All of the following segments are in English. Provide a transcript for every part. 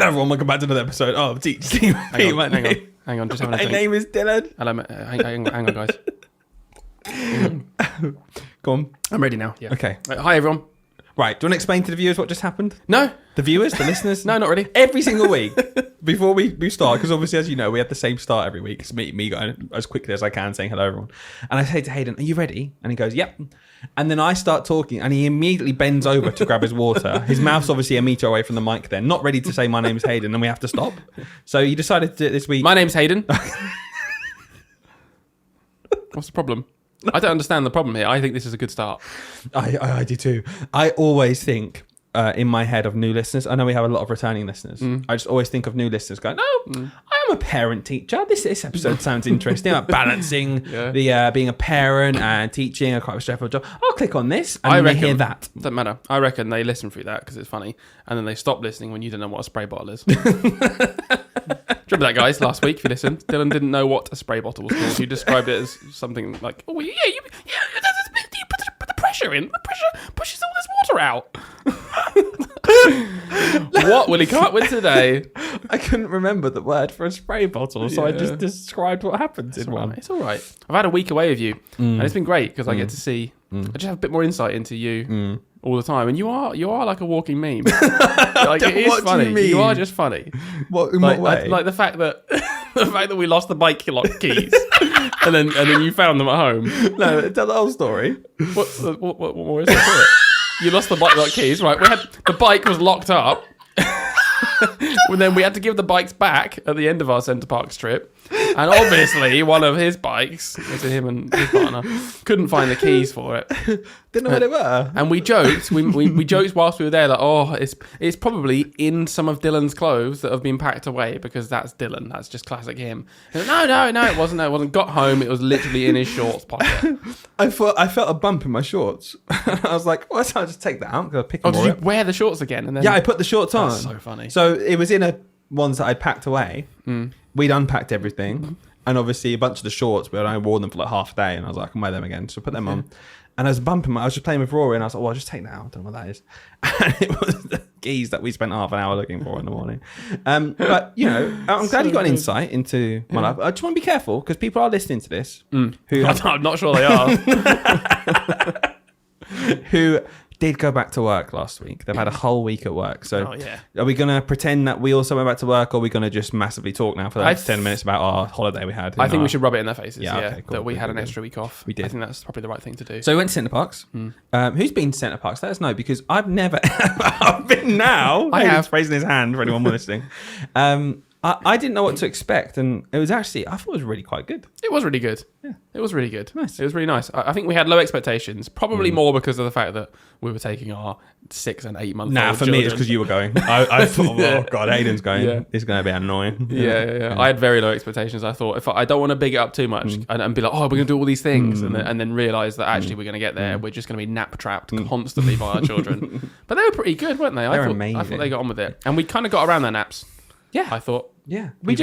Hello everyone, welcome back to another episode of Teach Steve. Hang on, just having a My think. name is Dylan. Hello, hang on, guys. Go on. I'm ready now. Yeah. Okay. Hi, everyone. Right, do you want to explain to the viewers what just happened? No, The viewers, the listeners? no, not really. Every single week, before we start, because obviously, as you know, we have the same start every week. It's me going as quickly as I can, saying hello, everyone. And I say to Hayden, are you ready? And he goes, yep. And then I start talking, and he immediately bends over to grab his water. His mouth's obviously a metre away from the mic then, not ready to say my name's Hayden, and we have to stop. So you decided to do it this week. My name's Hayden. What's the problem? I don't understand the problem here. I think this is a good start. I do too. I always think in my head of new listeners. I know we have a lot of returning listeners. I just always think of new listeners going, I am a parent teacher. This episode sounds interesting. Like balancing the being a parent and teaching a quite a stressful job. I'll click on this and I then reckon, they hear that. Doesn't matter. I reckon they listen through that because it's funny, and then they stop listening when you don't know what a spray bottle is. Remember that, guys? Last week, if you listened, Dylan didn't know what a spray bottle was called. You described it as something like, "Oh, you put the pressure in. The pressure pushes all this water out." What will he come up with today? I couldn't remember the word for a spray bottle, so I just described what happens in one. It's all right. I've had a week away with you, and it's been great because I get to see. I just have a bit more insight into you all the time, and you are like a walking meme. Like it is What do funny. you mean? You are just funny. What in Like, what way? like the fact that we lost the bike lock keys, and then you found them at home. No, tell the whole story. What more is there to it? You lost the bike lock keys, right? The bike was locked up. And then we had to give the bikes back at the end of our Centre Parks trip. And obviously, one of his bikes, to him and his partner, couldn't find the keys for it. Didn't know where they were. And we joked. We joked whilst we were there, like, oh, it's probably in some of Dylan's clothes that have been packed away because that's Dylan. That's just classic him. And no, it wasn't. No, it wasn't. Got home, it was literally in his shorts pocket. I felt a bump in my shorts. I was like, well, I'll just take that out. Go pick them Did you up. wear the shorts again? And then Yeah, I put the shorts on. That's so funny. So it was in ones that I'd packed away. We'd unpacked everything. And obviously a bunch of the shorts, but I wore them for like half a day. And I was like, I can wear them again. So I put them on. And I was bumping I was just playing with Rory. And I was like, well, I'll just take that out. I don't know what that is. And it was the keys that we spent half an hour looking for in the morning. But, you know, I'm glad you got an insight into my life. I just want to be careful because people are listening to this. I'm not sure they are. Who did go back to work last week. They've had a whole week at work. So are we going to pretend that we also went back to work, or are we going to just massively talk now for the next 10 minutes about our holiday we had? I think we should rub it in their faces, okay, cool, that we had an good. extra week off. We did. I think that's probably the right thing to do. So we went to Centre Parks. Who's been to Centre Parks? Let us know, because I've never I've been now. I have. Raising his hand for anyone listening. I didn't know what to expect, and it was actually, I thought it was really quite good. It was really good. Yeah. It was really good. Nice. It was really nice. I think we had low expectations, probably more because of the fact that we were taking our 6 and 8 month old Nah, for me it's because you were going. I thought, oh God, Hayden's going. Yeah. It's going to be annoying. Yeah. I had very low expectations. I thought, if I don't want to big it up too much and be like, oh, we're going to do all these things, and then realise that actually we're going to get there, we're just going to be nap trapped constantly by our children. But they were pretty good, weren't they? They're I amazing. thought they got on with it. And we kind of got around their naps. Yeah. I thought. Yeah. We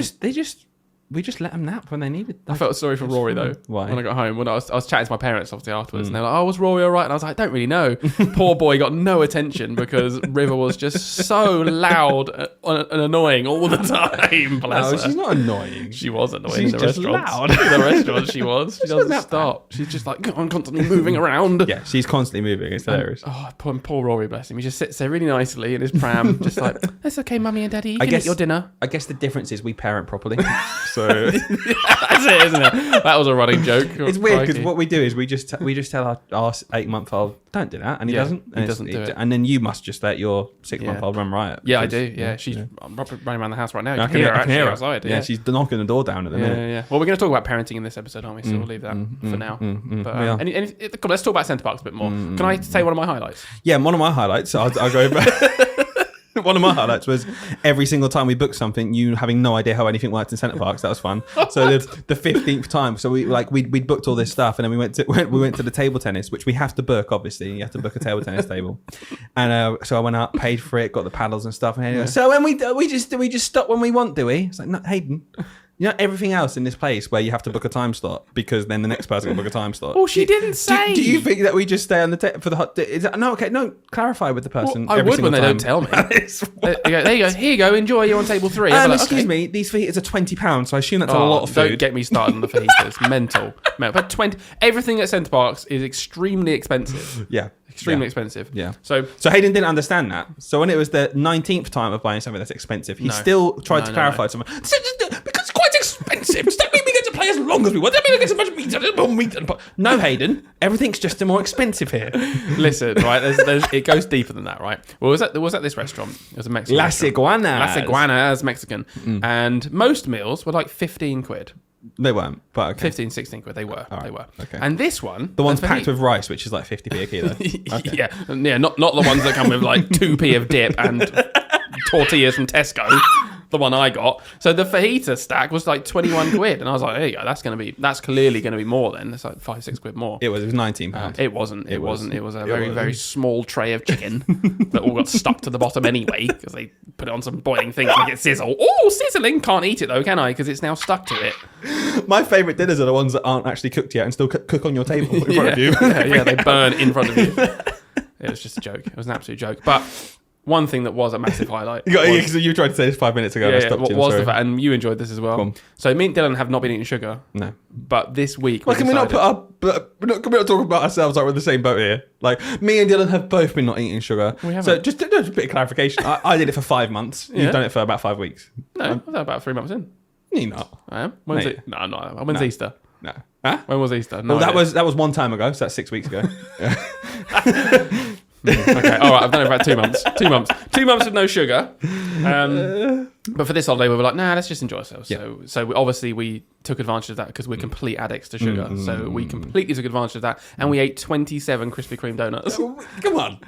just let them nap when they needed. I felt sorry for Rory though. Why? When I got home, when I was chatting to my parents obviously afterwards, and they were like, "Oh, was Rory all right?" And I was like, "I don't really know." Poor boy got no attention because River was just so loud and annoying all the time. Bless No, her. she's not annoying. She was annoying She's in the just restaurants. loud. In the restaurants, she was. She doesn't that stop. She's just like, I'm constantly moving around. Yeah, she's constantly moving. It's hilarious. Oh, poor Rory, bless him. He just sits there really nicely in his pram, just like, "That's okay, mummy and daddy. You can eat your dinner." I guess the difference is we parent properly. So That's it, isn't it? That was a running joke. it's weird because what we do is we just tell our 8-month-old, don't do that, and he doesn't. He doesn't do it. And then you must just let your 6-month-old run riot. Yeah, I do. Yeah, she's I'm running around the house right now. You I can hear her outside. outside. Yeah, she's knocking the door down at the minute. Yeah. Well, we're going to talk about parenting in this episode, aren't we? So we'll leave that for now. But come on, let's talk about Centre Parks a bit more. Can I say one of my highlights? Yeah, one of my highlights. I'll go back. One of my highlights was every single time we booked something, you having no idea how anything worked in Centre Parks. That was fun. So the 15th time, so we'd booked all this stuff, and then we went to the table tennis, which we have to book. Obviously, you have to book a table tennis table. And so I went up, paid for it, got the paddles and stuff. And he goes, so when we just stop when we want, do we? It's like, no, Hayden. You know, everything else in this place where you have to book a time slot because then the next person can book a time slot. Well, she didn't say. Do you think that we just stay on the for the hot? No, clarify with the person. Well, I would when they don't tell me. There you go. Here you go. Enjoy. You're on table 3. Excuse me. These fajitas are £20, so I assume that's a lot of food. Don't get me started on the fajitas. Mental. But everything at Centre Parks is extremely expensive. Yeah. Extremely expensive. Yeah. So Hayden didn't understand that. So when it was the 19th time of buying something that's expensive, he still tried to clarify to someone. Because it's quite expensive. Does that mean we get to play as long as we want? Does that mean we get as much meat? No, Hayden. Everything's just more expensive here. Listen, right? It goes deeper than that, right? Well, was at this restaurant. It was a Mexican Las Iguanas Mexican. And most meals were like 15 quid. They weren't, but okay. 15, 16 quid. They were. Right. They were. Okay. And this one... The one's packed with rice, which is like 50p a kilo. Okay. Yeah, not the ones that come with like 2p of dip and tortillas from Tesco. The one I got. So the fajita stack was like 21 quid. And I was like, there you go. That's clearly going to be more then. It's like 5-6 quid more. It was £19. It wasn't. It was a very small tray of chicken that all got stuck to the bottom anyway because they put it on some boiling thing to make it sizzle. Oh, sizzling. Can't eat it though, can I? Because it's now stuck to it. My favourite dinners are the ones that aren't actually cooked yet and still cook on your table in front of you. yeah, they burn in front of you. It was just a joke. It was an absolute joke. But one thing that was a massive highlight. You tried to say this 5 minutes ago. What was the fact? And you enjoyed this as well. So me and Dylan have not been eating sugar. No. But this week, can we not talk about ourselves like we're in the same boat here? Like me and Dylan have both been not eating sugar. We haven't. So just a bit of clarification. I did it for 5 months. You've done it for about 5 weeks. No, I've done about 3 months in. You're not. I am. When's it? No, I'm not. When's Easter? No. Huh? When was Easter? No, well, that was one time ago. So that's 6 weeks ago. Okay, all right. I've done it for about 2 months. 2 months. 2 months with no sugar. But for this holiday, we were like, nah, let's just enjoy ourselves. Yeah. So we took advantage of that because we're complete addicts to sugar. So we completely took advantage of that, and we ate 27 Krispy Kreme donuts. Come on,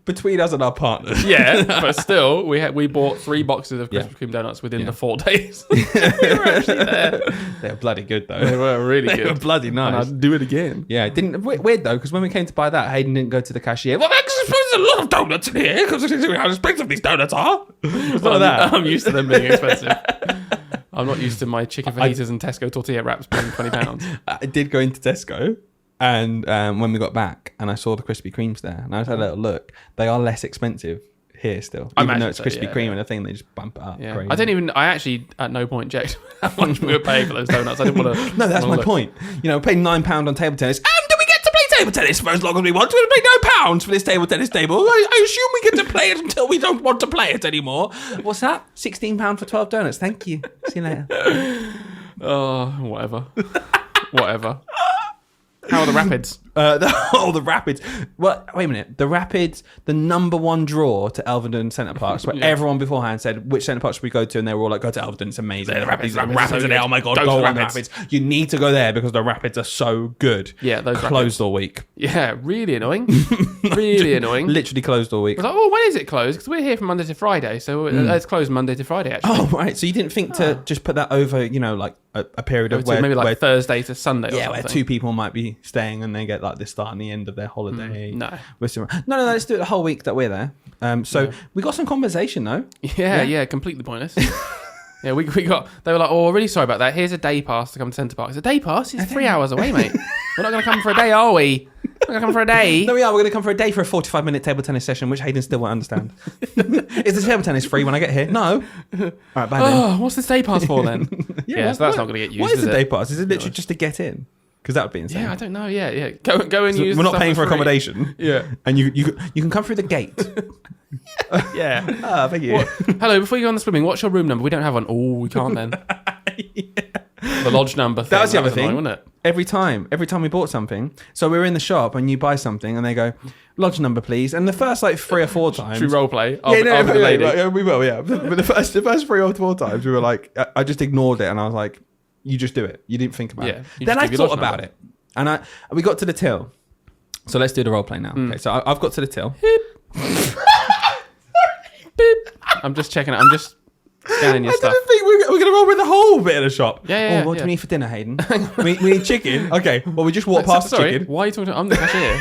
between us and our partners. Yeah, but still, we bought 3 boxes of Krispy Kreme donuts within the 4 days. We were actually there. They were bloody good though. They were really good. They were bloody nice. And I'd do it again. Yeah, weird though, because when we came to buy that, Hayden didn't go to the cashier. Well, there's a lot of donuts in here because how expensive these donuts are. I'm used to them being expensive. I'm not used to my chicken fajitas and Tesco tortilla wraps being £20. I did go into Tesco, and when we got back, and I saw the Krispy Kremes there, and I had a little look. They are less expensive here still, even though it's Krispy Kreme and a thing. They just bump it up. Yeah. Crazy. I actually at no point checked how much we were paying for those donuts. I didn't want to. No, that's my point. You know, paying £9 on table tennis. And we get to play table tennis for as long as we want. We're going to pay £9 for this table tennis table. I assume we get to play it until we don't want to play it anymore. What's that? £16 for 12 donuts. Thank you. See you later. Oh, whatever. Whatever. How are the Rapids? The Rapids. Well, wait a minute. The Rapids, the number one draw to Elvedon Centre Parks, where everyone beforehand said, which Centre Park should we go to? And they were all like, go to Elvedon, it's amazing. The Rapids are there. Oh my God, go on the Rapids. You need to go there because the Rapids are so good. Yeah, those closed all week. Yeah, really annoying. Really annoying. Literally closed all week. I was like, when is it closed? Because we're here from Monday to Friday, so it's closed Monday to Friday, actually. Oh, right. So you didn't think to just put that over, like a period of where... Maybe like Thursday to Sunday or something. Yeah, where 2 people might be staying and they get like the start and the end of their holiday. No. No, let's do it the whole week that we're there. We got some conversation though. Yeah, completely pointless. Yeah, we got. They were like, "Oh, really sorry about that. Here's a day pass to come to Centre Park." It's a day pass. It's 3 hours away, mate. We're not going to come for a day, are we? We're going to come for a day. No, we are. We're going to come for a day for a 45-minute table tennis session, which Hayden still won't understand. Is the table tennis free when I get here? No. All right, bye then. What's this day pass for then? So that's not going to get used. What is the day pass? Is it literally just to get in? Because that would be insane. Yeah, I don't know. Yeah. Go and use. We're not paying for accommodation. Yeah, and you can come through the gate. Yeah. Thank you. Hello, before you go on the swimming, what's your room number? We don't have one. Oh, we can't then. The lodge number thing. That was the other thing. Wasn't it? Every time we bought something, so we were in the shop and you buy something and they go, lodge number please. And the first 3 or 4 times. Should we role play? We will, yeah. But the first 3 or 4 times we were like, I just ignored it and I was like, you just do it. You didn't think about it. Then I thought about it. And we got to the till. So let's do the role play now. Okay, so I've got to the till. I'm just checking it. I'm just scanning your stuff. I didn't think we're going to roll with the whole bit of the shop. Yeah. What do we need for dinner, Hayden? we need chicken. Okay, well, we just walk past the chicken. Why are you talking to... I'm the cashier.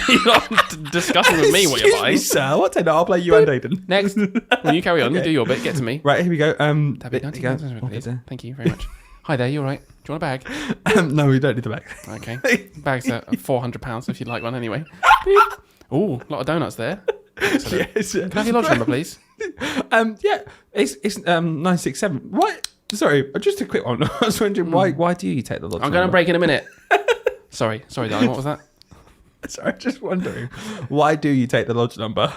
You're not discussing with me what you're buying. Excuse me, sir. What take that? I'll play you and Hayden. Next. When you carry on, you do your bit. Get to me. Right, here we go. That'd be 90 go. please. Thank you very much. Hi there, you all right? Do you want a bag? No, we don't need the bag. Okay. Bags are £400 if you'd like one anyway. Ooh, a lot of donuts there. Excellent. Yes. Can I have your lodge number, please? Yeah, it's 967. What? Sorry, just a quick one. I was wondering why do you take the lodge number? I'm going to break in a minute. Sorry, darling. What was that? Sorry, just wondering why do you take the lodge number?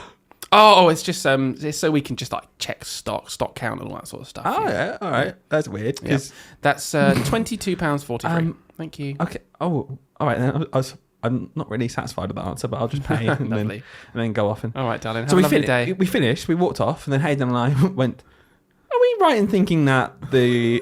Oh, it's just it's so we can just like check stock count and all that sort of stuff. Oh yeah, all right. That's weird. Yeah. That's £22.43. Thank you. Okay. Oh, all right. Then I'm not really satisfied with that answer, but I'll just pay and then go off. All right, darling. Have So a lovely day. we finished. We walked off, and then Hayden and I went. Are we right in thinking that the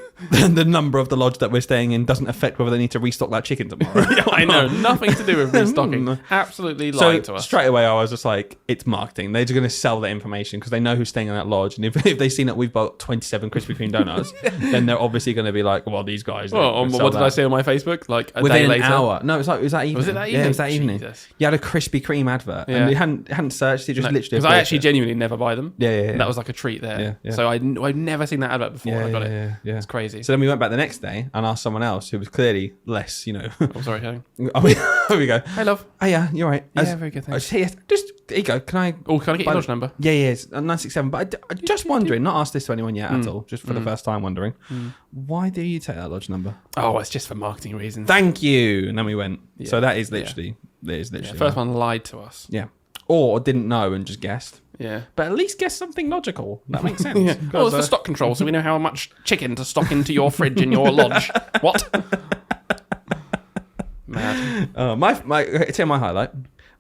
number of the lodge that we're staying in doesn't affect whether they need to restock that chicken tomorrow? I know, nothing to do with restocking. Absolutely lying to us. Straight away, I was just like, it's marketing. They're just going to sell that information because they know who's staying in that lodge. And if they've seen that we've bought 27 Krispy Kreme donuts, then they're obviously going to be like, well, these guys. Well, what did I say on my Facebook? Like a within day later? An hour. No, it was that evening. Was it that evening? Yeah, it was that evening. Jesus. You had a Krispy Kreme advert. Yeah. And you hadn't searched. It just literally. Because I actually genuinely never buy them. Yeah. That was like a treat there. Yeah. So I've never seen that advert before. I got it. Yeah. It's crazy. So then we went back the next day and asked someone else who was clearly less, Oh, sorry, Helen. Here we go. Hey, love. Oh, yeah, you're right. Yeah, very good, thanks. Just, here you go. Can I get your lodge number? Yeah, it's 967. But I'm just wondering, not asked this to anyone yet at all, just for the first time wondering, why do you take that lodge number? Oh, it's just for marketing reasons. Thank you. And then we went. Yeah. So that is literally. First one lied to us. Yeah. Or didn't know and just guessed. Yeah. But at least guess something logical. That makes sense. Yeah. Well, it's for stock control, so we know how much chicken to stock into your fridge in your lodge. What? Mad. Tell you my highlight.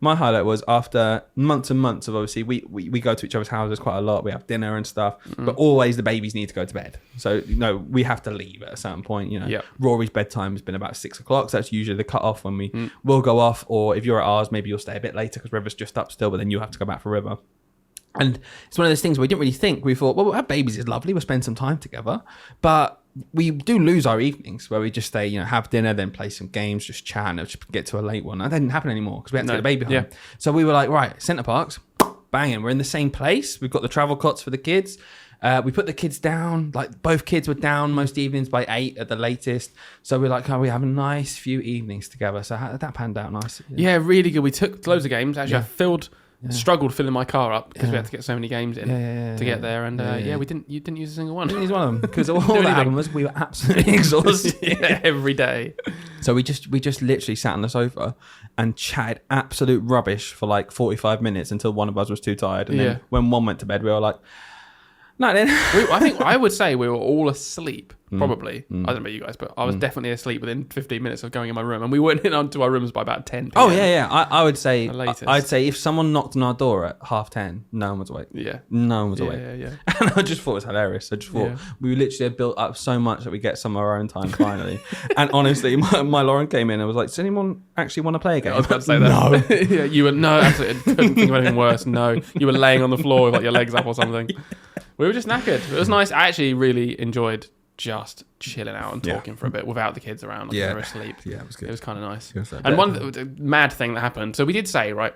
My highlight was after months and months of obviously we go to each other's houses quite a lot. We have dinner and stuff, but always the babies need to go to bed. So we have to leave at a certain point. Yep. Rory's bedtime has been about 6 o'clock. So that's usually the cut off when we will go off. Or if you're at ours, maybe you'll stay a bit later because River's just up still, but then you have to go back for River. And it's one of those things where we didn't really think. We thought, well, our babies is lovely. We'll spend some time together. But we do lose our evenings where we just stay, have dinner, then play some games, just chat, and just get to a late one. That didn't happen anymore because we had to get the baby home. Yeah. So we were like, right, Centre Parks, banging. We're in the same place. We've got the travel cots for the kids. We put the kids down. Like both kids were down most evenings by 8 at the latest. So we're like, we have a nice few evenings together. So that panned out nice. Yeah, really good. We took loads of games. Actually, I struggled filling my car up because we had to get so many games in to get there, and you didn't use a single one. Didn't use one of them because all that happened was we were absolutely exhausted every day. So we just literally sat on the sofa and chatted absolute rubbish for like 45 minutes until one of us was too tired, and then when one went to bed, we were like, "No, then." I think I would say we were all asleep. Probably. I don't know about you guys, but I was definitely asleep within 15 minutes of going in my room, and we went in onto our rooms by about 10 p.m. Oh yeah. I would say I'd say if someone knocked on our door at 10:30, no one was awake. Yeah. No one was awake. Yeah. And I just thought it was hilarious. I just thought we literally had built up so much that we get some of our own time finally. And honestly, my Lauren came in and was like, "Does anyone actually want to play a game?" I was about to say that. No. You were absolutely couldn't think of anything worse. No, you were laying on the floor with like your legs up or something. We were just knackered. It was nice. I actually really enjoyed just chilling out and talking for a bit without the kids around. They were asleep. Yeah, it was good. It was kind of nice. And one mad thing that happened. So we did say, right,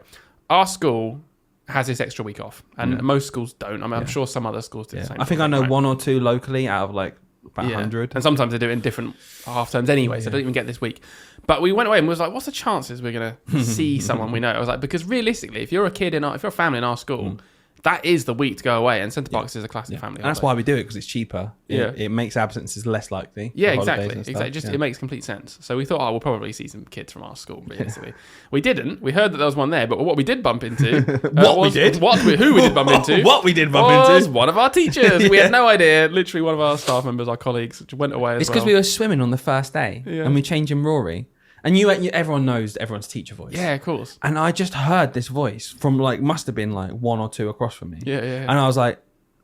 our school has this extra week off, and most schools don't. I mean, I'm sure some other schools do the same. I think I know one or two locally out of like about 100. And sometimes they do it in different half terms anyway, so I don't even get this week. But we went away and was like, what's the chances we're going to see someone we know? I was like, because realistically, if you're a family in our school, that is the week to go away, and Centre Parks is a classic family. And that's why we do it, because it's cheaper. It makes absences less likely. Yeah, exactly. It makes complete sense. So we thought, we'll probably see some kids from our school. Realistically, we didn't. We heard that there was one there, but what we did bump into, who we did bump into, was one of our teachers. We had no idea. Literally, one of our staff members, our colleagues, went away. It's because we were swimming on the first day, and we changed in Rory. And everyone knows everyone's teacher voice. Yeah, of course. And I just heard this voice from must have been like one or two across from me. Yeah. And I was like,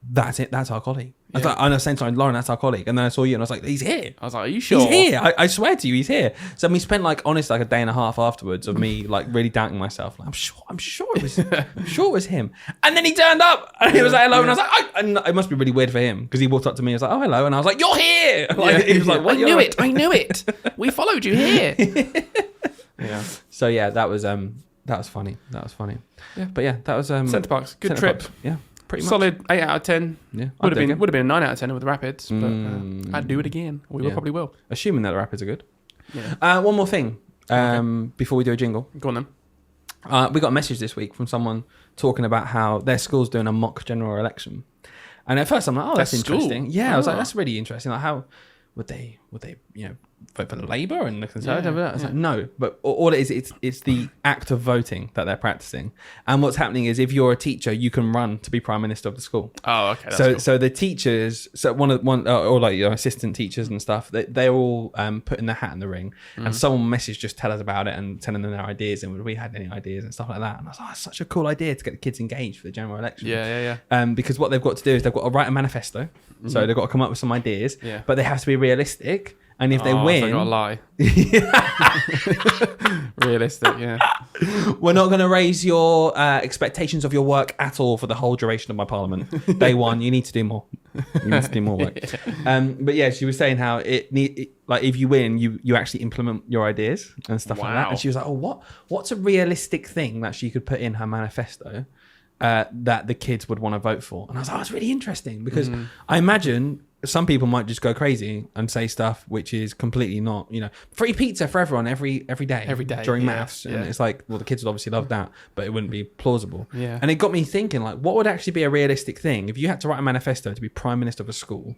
that's it. That's our colleague. I was like, and at the same time, Lauren, that's our colleague. And then I saw you and I was like, he's here. I was like, are you sure? He's here. I swear to you, he's here. So we spent honestly a day and a half afterwards of me really doubting myself. Like, I'm sure it was him. And then he turned up and he was like, hello. And I was like, and it must be really weird for him because he walked up to me and was like, oh, hello. And I was like, you're here. He was like, what? I knew it. We followed you here. Yeah. So that was funny. Yeah. But yeah, that was Centre Parks. Good trip. Yeah. pretty much. Solid 8 out of 10. Yeah, Would have been a 9 out of 10 with the Rapids, but I'd do it again. We Yeah. probably will. Assuming that the Rapids are good. Yeah. One more thing before we do a jingle. Go on then. We got a message this week from someone talking about how their school's doing a mock general election. And at first I'm like, oh, that's interesting. Yeah, I was like, that's really interesting. Like, how would they vote for Labour and the Conservative? I was like, no, but all it is, it's the act of voting that they're practicing. And what's happening is, if you're a teacher, you can run to be Prime Minister of the school. Oh, okay. That's So cool. so the teachers, or like assistant teachers and stuff, they're all putting their hat in the ring. And someone messaged just tell us about it and telling them their ideas, and would we had any ideas and stuff like that. And I was like, oh, it's such a cool idea to get the kids engaged for the general election. Yeah. Because what they've got to do is they've got to write a manifesto. So they've got to come up with some ideas, but they have to be realistic. And if they win, so I gotta lie. Realistic, yeah. We're not going to raise your expectations of your work at all for the whole duration of my parliament. Day one, you need to do more. You need to do more work. But yeah, she was saying how like if you win, you actually implement your ideas and stuff like that. And she was like, oh, what's a realistic thing that she could put in her manifesto that the kids would want to vote for? And I was like, oh, it's really interesting, because I imagine some people might just go crazy and say stuff which is completely not, free pizza for everyone every day during maths. And it's like, well, the kids would obviously love that, but it wouldn't be plausible. Yeah. And it got me thinking, like, what would actually be a realistic thing if you had to write a manifesto to be Prime Minister of a school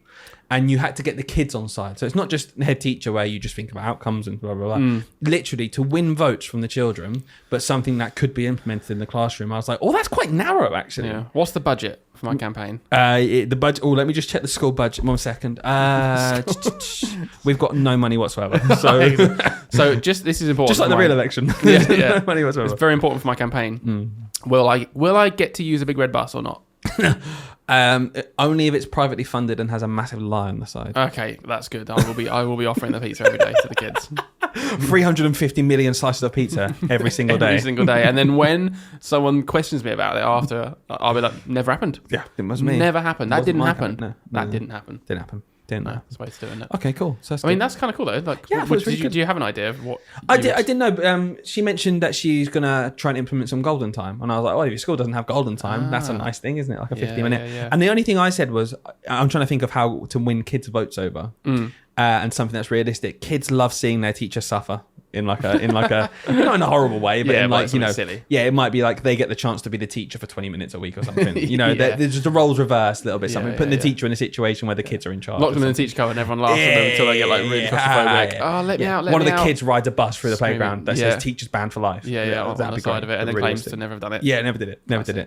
and you had to get the kids on side? So it's not just head teacher where you just think about outcomes and blah, blah, blah. Literally to win votes from the children, but something that could be implemented in the classroom. I was like, oh, that's quite narrow, actually. Yeah. What's the budget for my campaign? The budget. Oh, let me just check the school budget. 1 second. We've got no money whatsoever. So just this is important. Just like the real election. Yeah. No money whatsoever. It's very important for my campaign. Will I get to use a big red bus or not? Only if it's privately funded and has a massive lie on the side. Okay, that's good. I will be offering the pizza every day to the kids. 350 million slices of pizza every single day. Every single day. And then when someone questions me about it after, I'll be like, never happened. Yeah, it was me. Never happened. That didn't happen. No. That didn't happen. Didn't happen. No, that's the way to do it, isn't it? Okay, cool. So I mean, that's kind of cool though. Like, yeah, do you have an idea of what? I didn't know. But, she mentioned that she's gonna try and implement some golden time, and I was like, "Oh, if your school doesn't have golden time, that's a nice thing, isn't it? Like a 50-minute." Yeah. And the only thing I said was, I'm trying to think of how to win kids' votes over, and something that's realistic. Kids love seeing their teacher suffer in like a not in a horrible way, but in like, silly. Yeah, it might be like they get the chance to be the teacher for 20 minutes a week or something. There's just the roles reversed a little bit. Something putting the teacher in a situation where the kids are in charge. Lock them in the teacher car and everyone laughs at them until they get like really claustrophobic. Oh, let me out! One of the kids rides a bus through the playground that says "teachers banned for life." On the side of it, and then claims to never have done it. Yeah, never did it.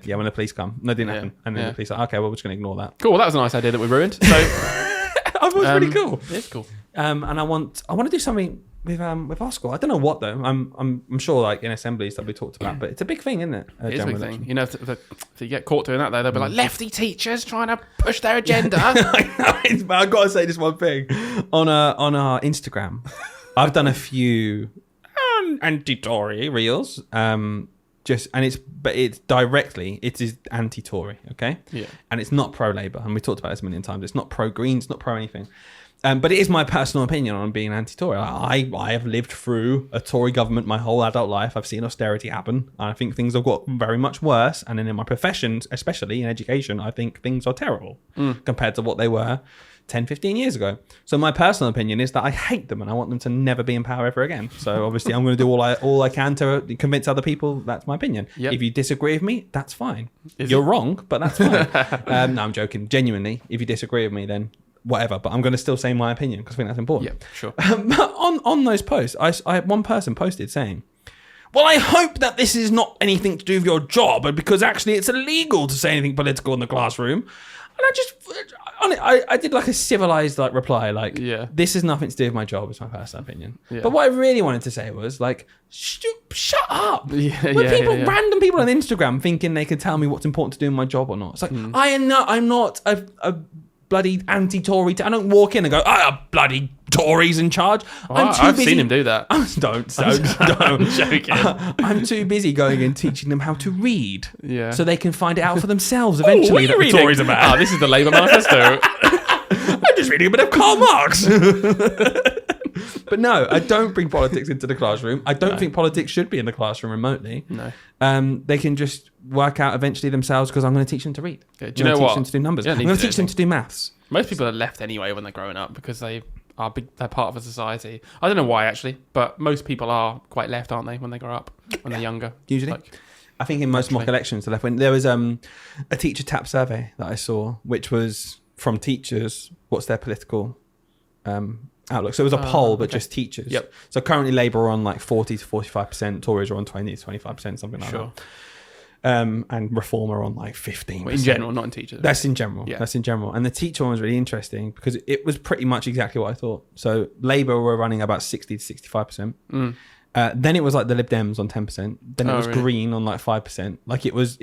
Yeah, when the police come, no, it didn't happen. And then the police are like, okay, well, we're just going to ignore that. Cool. Well, that was a nice idea that we ruined. So I thought it was pretty cool. It's cool. And I want to do something with our school. I don't know what though. I'm sure like in assemblies that we talked about, but it's a big thing, isn't it? It's a big thing. If you get caught doing that, though, they'll be like lefty teachers trying to push their agenda. But I've got to say this one thing on our Instagram. I've done a few anti-Tory reels. It's directly, it is anti-Tory, okay? Yeah. And it's not pro-Labour, and we talked about this a million times. It's not pro-Green, it's not pro-anything. But it is my personal opinion on being anti-Tory. I have lived through a Tory government my whole adult life. I've seen austerity happen. I think things have got very much worse. And then in my profession, especially in education, I think things are terrible compared to what they were 10, 15 years ago. So my personal opinion is that I hate them and I want them to never be in power ever again. So obviously I'm going to do all I can to convince other people that's my opinion. Yep. If you disagree with me, that's fine. You're wrong, but that's fine. No, I'm joking. Genuinely, if you disagree with me, then whatever, but I'm going to still say my opinion because I think that's important. Yeah, sure. But on those posts, I had one person posted saying, well, I hope that this is not anything to do with your job, but because actually it's illegal to say anything political in the classroom. And I did like a civilized like reply, like, this has nothing to do with my job, it's my personal opinion. Yeah. But what I really wanted to say was like, shut up. Random people on Instagram thinking they can tell me what's important to do in my job or not. It's like, I'm not a bloody anti-Tory. I don't walk in and go, bloody Tories in charge. I've seen him do that. Don't. I'm joking. I'm too busy going and teaching them how to read, so they can find it out for themselves eventually. What are you reading? This is the Labour manifesto. I'm just reading a bit of Karl Marx. But no, I don't bring politics into the classroom. I don't think politics should be in the classroom remotely. No. They can just work out eventually themselves because I'm going to teach them to read. Yeah, Do you know what? Teach them to do numbers. I'm going to teach them to do maths. Most people are left anyway when they're growing up because they're part of a society. I don't know why actually, but most people are quite left, aren't they, when they grow up, when they're younger? Usually. I think in most mock elections, the left wing. There was a teacher tap survey that I saw, which was from teachers. What's their political outlook? So it was a poll, but just teachers. Yep. So currently Labour are on like 40 to 45%. Tories are on 20 to 25%, something like that. And Reform are on like 15%. Well, in general, not in teachers. That's in general. Yeah. That's in general. And the teacher one was really interesting because it was pretty much exactly what I thought. So Labour were running about 60 to 65%. Then it was like the Lib Dems on 10%. Then it was Green on like 5%. Like it was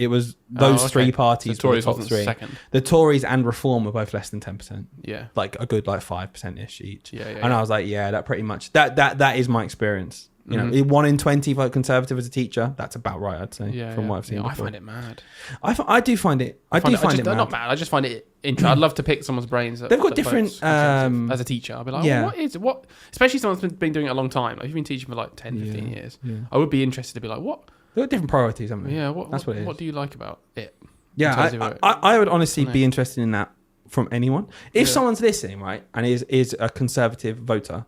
those three parties. The Tories were the top three. Second. The Tories and Reform were both less than 10%. Yeah. Like a good like 5%-ish each. Yeah. And I was like, yeah, that pretty much that is my experience. You know, 1 in 20 vote Conservative as a teacher. That's about right, I'd say, from what I've seen. I find it mad. I do find it. I do find it mad. Not mad. I just find it interesting. I'd love to pick someone's brains. They've got different. As a teacher, I'd be like, what? Especially someone's been doing it a long time. Like, if you've been teaching for like 10, 15 years, I would be interested to be like, what? They've got different priorities, haven't they? Yeah. That's what it is. What do you like about it? Yeah, I would honestly be interested in that from anyone. If someone's listening, right, and is a Conservative voter.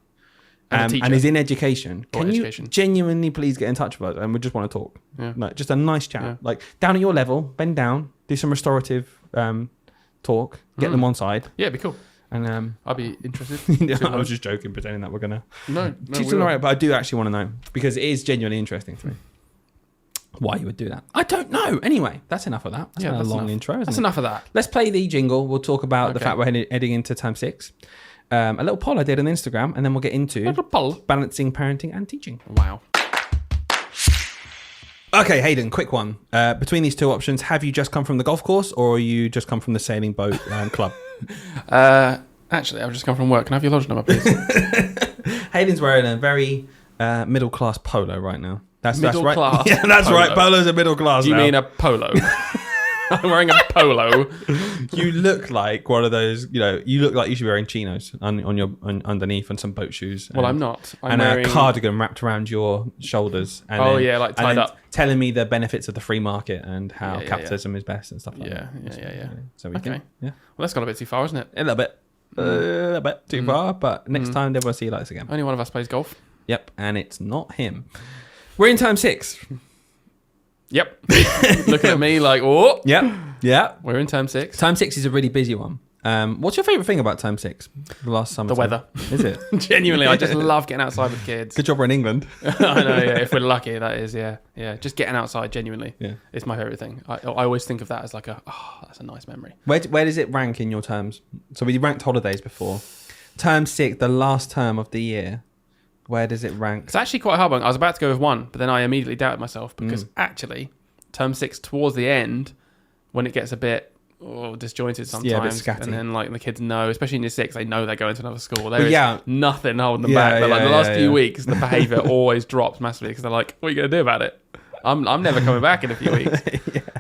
And is in education. Can you genuinely please get in touch with us? And we just want to talk. Yeah. Like, just a nice chat. Yeah. Like down at your level, bend down, do some restorative talk, get them on side. Yeah, it'd be cool. And I'd be interested. I was just joking, pretending that we're gonna. No, teach them right, but I do actually want to know because it is genuinely interesting to me. Why you would do that? I don't know. Anyway, that's enough of that. That's a long intro. Isn't that's it? enough of that. Let's play the jingle. We'll talk about the fact we're heading into term 6. A little poll I did on Instagram, and then we'll get into balancing parenting and teaching. Wow. Okay, Hayden, quick one. Between these two options, have you just come from the golf course or are you just come from the sailing boat club? Actually, I've just come from work. Can I have your lodge number, please? Hayden's wearing a very middle-class polo right now. That's right. Class yeah, that's polo. Right. Polo's a middle class. Do you mean a polo? I'm wearing a polo. You look like one of those, you look like you should be wearing chinos on your underneath and some boat shoes. Well, I'm not. I'm wearing a cardigan wrapped around your shoulders. And like tied up. Telling me the benefits of the free market and how capitalism is best and stuff like that. Yeah. So we can. Yeah. Well, that's gone a bit too far, isn't it? A little bit too far, but next time they will see you like this again. Only one of us plays golf. Yep, and it's not him. We're in term 6. Yep. Looking at me like, oh. Yeah. We're in term 6. Term 6 is a really busy one. What's your favourite thing about term 6? The last summer. The weather. Is it? Genuinely, I just love getting outside with kids. Good job we're in England. I know, yeah. If we're lucky, that is, yeah. Just getting outside, genuinely. Yeah. It's my favourite thing. I always think of that as like that's a nice memory. Where does it rank in your terms? So we ranked holidays before. Term 6, the last term of the year. Where does it rank? It's actually quite a hard one. I was about to go with 1, but then I immediately doubted myself because actually, term 6 towards the end, when it gets a bit disjointed sometimes, a bit scatty. And then like the kids know, especially in year 6, they know they're going to another school. There is nothing holding them back. But like the last few weeks, the behaviour always drops massively because they're like, "What are you going to do about it? I'm never coming back in a few weeks."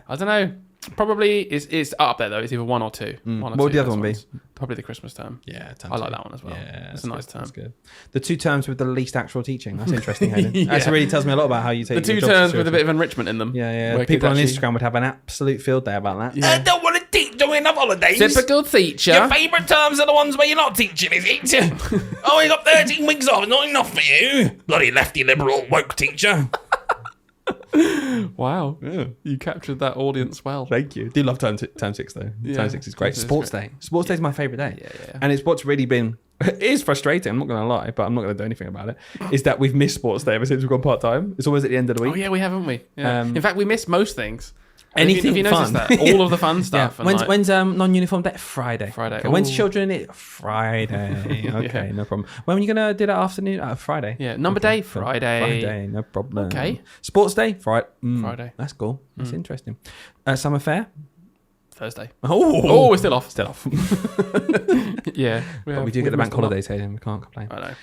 I don't know. Probably it's up there though. It's either 1 or 2. What would the other one be? Probably the Christmas term. Yeah, I like that one as well. Yeah, it's a nice term. That's good. The 2 terms with the least actual teaching. That's interesting, Hayden. That really tells me a lot about how you take the 2 terms with a bit of enrichment in them. Yeah. People on Instagram would have an absolute field day about that. I don't want to teach during the holidays. Typical teacher. Your favourite terms are the ones where you're not teaching, is it? Oh, you got 13 weeks off. Not enough for you. Bloody lefty liberal woke teacher. Wow. Yeah. You captured that audience well. Thank you. Do love term 6 though. Term 6 is great. Sports day. Sports day is my favourite day. Yeah. And it's what's really been, it is frustrating, I'm not going to lie, but I'm not going to do anything about it, is that we've missed sports day ever since we've gone part-time. It's always at the end of the week. Oh yeah, we have, haven't we? Yeah. In fact, we miss most things. Anything have you noticed fun. that? All of the fun stuff. Yeah. When's non-uniform day? Friday. Okay. When's children in it? Friday. Okay, no problem. When are you going to do that afternoon? Friday. Yeah. Number day? Friday, no problem. Okay. Sports day? Friday. Friday. That's cool. That's interesting. Summer fair? Thursday. Oh, we're still off. Yeah. But we do get the bank holidays here and we can't complain. I know.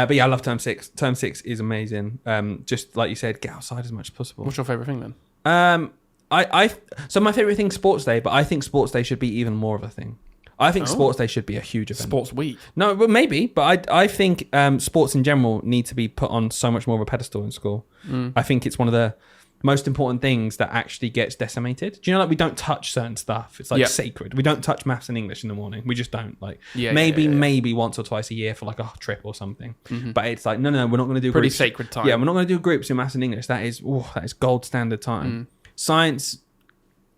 But yeah, I love term 6. Term 6 is amazing. Just like you said, get outside as much as possible. What's your favourite thing then? So my favourite thing is sports day, but I think sports day should be even more of a thing. I think sports day should be a huge event. Sports week? No, but maybe. But I think sports in general need to be put on so much more of a pedestal in school. I think it's one of the most important things that actually gets decimated. Do you know, like we don't touch certain stuff? It's like sacred. We don't touch maths and English in the morning. We just don't. Like maybe once or twice a year for like a trip or something. But it's like no, we're not going to do pretty groups. sacred time. Yeah, we're not going to do groups in maths and English. That is gold standard time. Science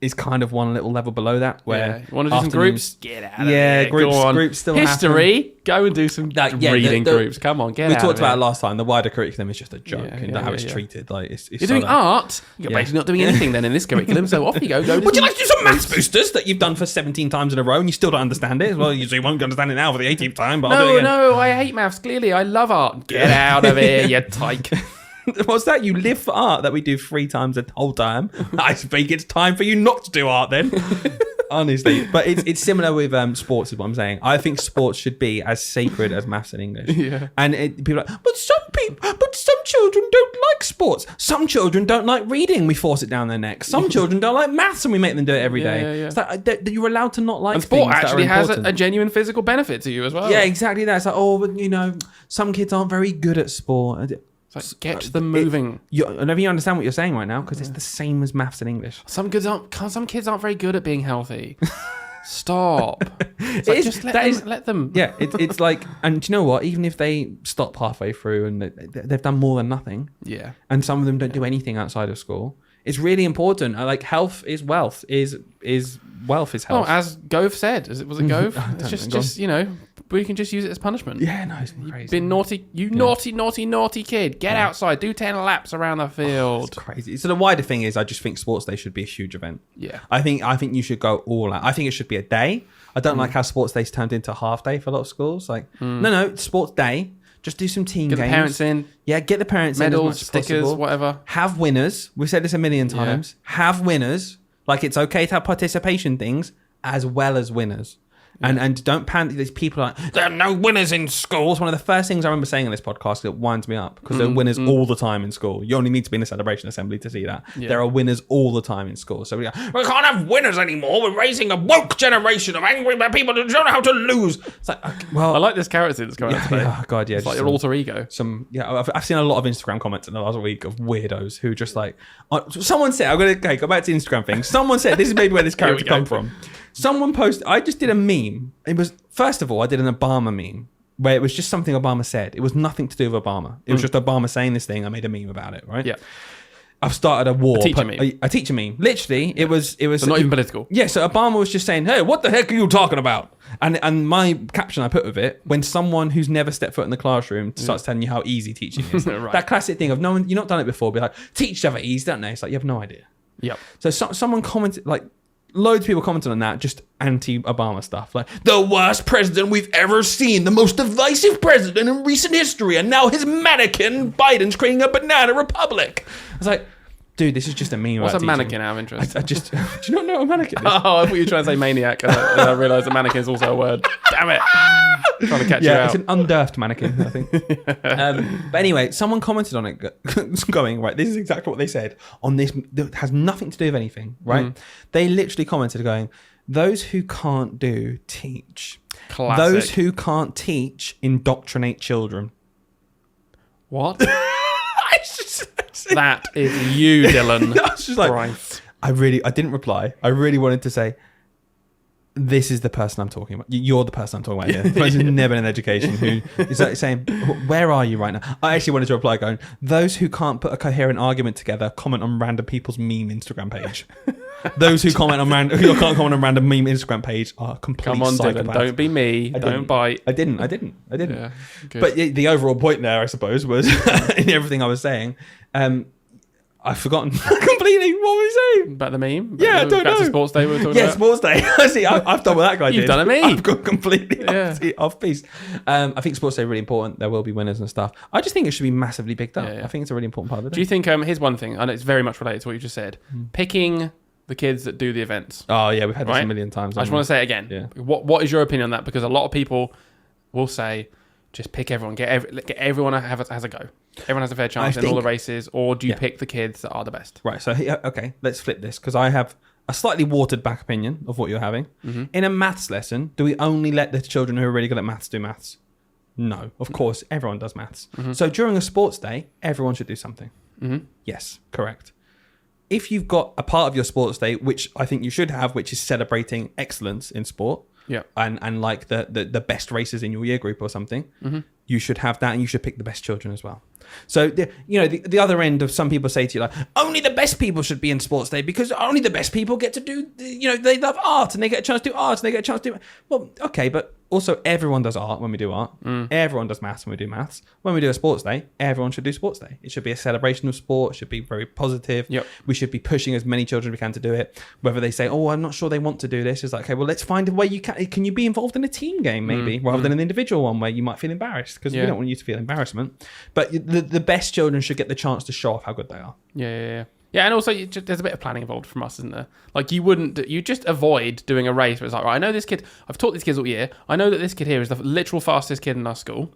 is kind of one little level below that. Where you want to do some groups? Get out of here. Yeah, Go on. groups still History. happen. Go and do some reading groups. Come on, get out. We talked of about it. it last time. The wider curriculum is just a joke, and how it's treated. Like it's you're doing art. You're basically not doing anything then in this curriculum. So off you go. Would you like to do some maths boosters that you've done for 17 times in a row and you still don't understand it? Well, you won't understand it now for the 18th time. But I'll do it again. No, I hate maths. Clearly, I love art. Get out of here, you tyke. What's that? You live for art that we do 3 times the whole time. I think it's time for you not to do art then. Honestly, but it's similar with sports is what I'm saying. I think sports should be as sacred as maths and English. Yeah. And people are like, but some children don't like sports. Some children don't like reading. We force it down their necks. Some children don't like maths and we make them do it every day. Yeah. It's like you're allowed to not like and sport things actually that are has important. a genuine physical benefit to you as well. Yeah, exactly that. It's like, but some kids aren't very good at sport. It's like, get them moving. I don't even understand what you're saying right now because it's the same as maths and English. Some kids aren't very good at being healthy. Stop. Just let them. Yeah, it's like, and do you know what? Even if they stop halfway through and they've done more than nothing, and some of them don't do anything outside of school, it's really important. Like health is wealth. Is wealth is health. Oh, as Gove said, was it Gove? It's just we can just use it as punishment. Yeah, no, it's crazy. You've been naughty, naughty kid. Get outside, do 10 laps around the field. It's crazy. So the wider thing is, I just think sports day should be a huge event. Yeah, I think you should go all out. I think it should be a day. I don't like how sports days turned into a half day for a lot of schools. Like, no, sports day. Just do some team games. Get the parents in. Yeah, get the parents medals, in as much stickers, as possible. whatever. Have winners. We've said this a million times. Yeah. Have winners. Like, it's okay to have participation things as well as winners. Yeah. And don't panic. These people are like, there are no winners in school. It's one of the first things I remember saying in this podcast that winds me up because there are winners all the time in school. You only need to be in a celebration assembly to see that. Yeah. There are winners all the time in school. So we can't have winners anymore. We're raising a woke generation of angry people who don't know how to lose. It's like, okay, well, I like this character that's coming out today. Oh God, yeah. It's like your alter ego. I've seen a lot of Instagram comments in the last week of weirdos who just like, someone said, I'm going to go back to Instagram thing. Someone said, this is maybe where this character come from. Someone posted, I just did a meme. It was, first of all, I did an Obama meme where it was just something Obama said. It was nothing to do with Obama. It was just Obama saying this thing. I made a meme about it, right? Yeah. I've started a war. A teacher meme. Literally, it was. So not even political. Yeah, so Obama was just saying, hey, what the heck are you talking about? And my caption I put with it, when someone who's never stepped foot in the classroom starts telling you how easy teaching is. Right. That classic thing of you've not done it before, be like, teachers have it easy, don't they? It's like, you have no idea. Yep. So someone commented, like, loads of people commented on that, just anti-Obama stuff. Like, the worst president we've ever seen, the most divisive president in recent history, and now his mannequin, Biden's creating a banana republic. I was like, dude, this is just a meme. What's about a teaching. mannequin out of interest? I just, do you not know what a mannequin is? Oh, I thought you were trying to say maniac, and I realised that mannequin is also a word. Damn it. Trying to catch you out. It's an undurfed mannequin, I think. But anyway, someone commented on it going, right, this is exactly what they said on this that has nothing to do with anything, right? They literally commented going, those who can't do, teach. Classic. Those who can't teach, indoctrinate children. What? That is you, Dylan. I was just like, Christ. I didn't reply. I really wanted to say, this is the person I'm talking about. You're the person I'm talking about here. The person who's never in education who is like saying, where are you right now? I actually wanted to reply going, those who can't put a coherent argument together, comment on random people's meme Instagram page. Those who can't comment on random meme Instagram page are complete Come on, psychopaths. Dylan. Don't be me. Don't bite. I didn't. Yeah, good. But the overall point there, I suppose, was in everything I was saying, I've forgotten completely what we were saying. About the meme? Yeah, I don't know. Back to sports day we were talking about? Yeah, sports day. See, I've done what that guy did. You've done it, me. I've got completely off piece. I think sports day is really important. There will be winners and stuff. I just think it should be massively picked up. I think it's a really important part of the day. Do you think, here's one thing, and it's very much related to what you just said, picking the kids that do the events. Oh, yeah, we've had this a million times. I just want to say it again. Yeah. What is your opinion on that? Because a lot of people will say, just pick everyone, get everyone has a go. Everyone has a fair chance in all the races, or do you pick the kids that are the best? Right, so okay, let's flip this, because I have a slightly watered back opinion of what you're having. Mm-hmm. In a maths lesson, do we only let the children who are really good at maths do maths? No, of course, everyone does maths. Mm-hmm. So during a sports day, everyone should do something. Mm-hmm. Yes, correct. if you've got a part of your sports day, which I think you should have, which is celebrating excellence in sport, Yeah. and like the best races in your year group or something, you should have that, and you should pick the best children as well. So the other end of some people say to you like, only the best people should be in sports day because only the best people get to do, they love art and they get a chance to do art and they get a chance to do. Well, okay, but also everyone does art when we do art. Everyone does maths when we do maths. When we do a sports day, everyone should do sports day. It should be a celebration of sport. It should be very positive. Yep. We should be pushing as many children as we can to do it. Whether they say, oh, I'm not sure they want to do this, it's like, okay, well, let's find a way you can you be involved in a team game maybe rather than an individual one where you might feel embarrassed, because we don't want you to feel embarrassment. But the best children should get the chance to show off how good they are. Yeah, and also there's a bit of planning involved from us, isn't there? Like you just avoid doing a race where it's like, right, I know this kid, I've taught these kids all year, I know that this kid here is the literal fastest kid in our school,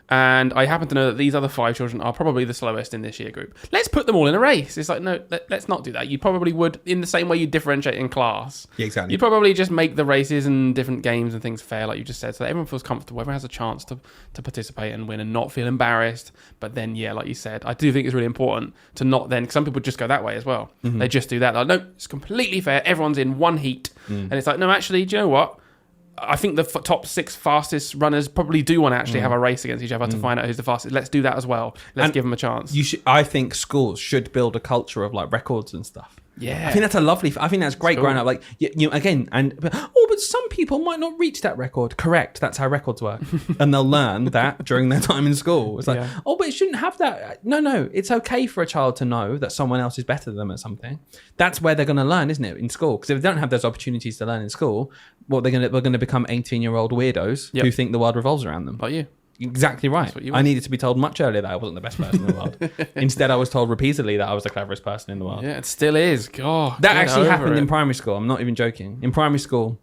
and I happen to know that these other 5 children are probably the slowest in this year group. Let's put them all in a race. It's like, no, let's not do that. You probably would, in the same way you differentiate in class. Yeah, exactly. You'd probably just make the races and different games and things fair, like you just said, so that everyone feels comfortable, everyone has a chance to participate and win and not feel embarrassed. But then, yeah, like you said, I do think it's really important to not then, because some people just go that way as well. They just do that. Like, no, it's completely fair. Everyone's in one heat. And it's like, no, actually, do you know what? I think the top 6 fastest runners probably do want to actually have a race against each other to find out who's the fastest. Let's do that as well. Let's give them a chance. I think schools should build a culture of like records and stuff. Yeah, I think that's great growing up. Like again, but some people might not reach that record. Correct, that's how records work, and they'll learn that during their time in school. It's like, but it shouldn't have that. No, it's okay for a child to know that someone else is better than them at something. That's where they're going to learn, isn't it, in school? Because if they don't have those opportunities to learn in school, we're going to become 18-year-old weirdos who think the world revolves around them. Like you. Exactly right. I needed to be told much earlier that I wasn't the best person in the world. Instead, I was told repeatedly that I was the cleverest person in the world. Yeah, it still is. God, that actually happened in primary school. I'm not even joking. In primary school,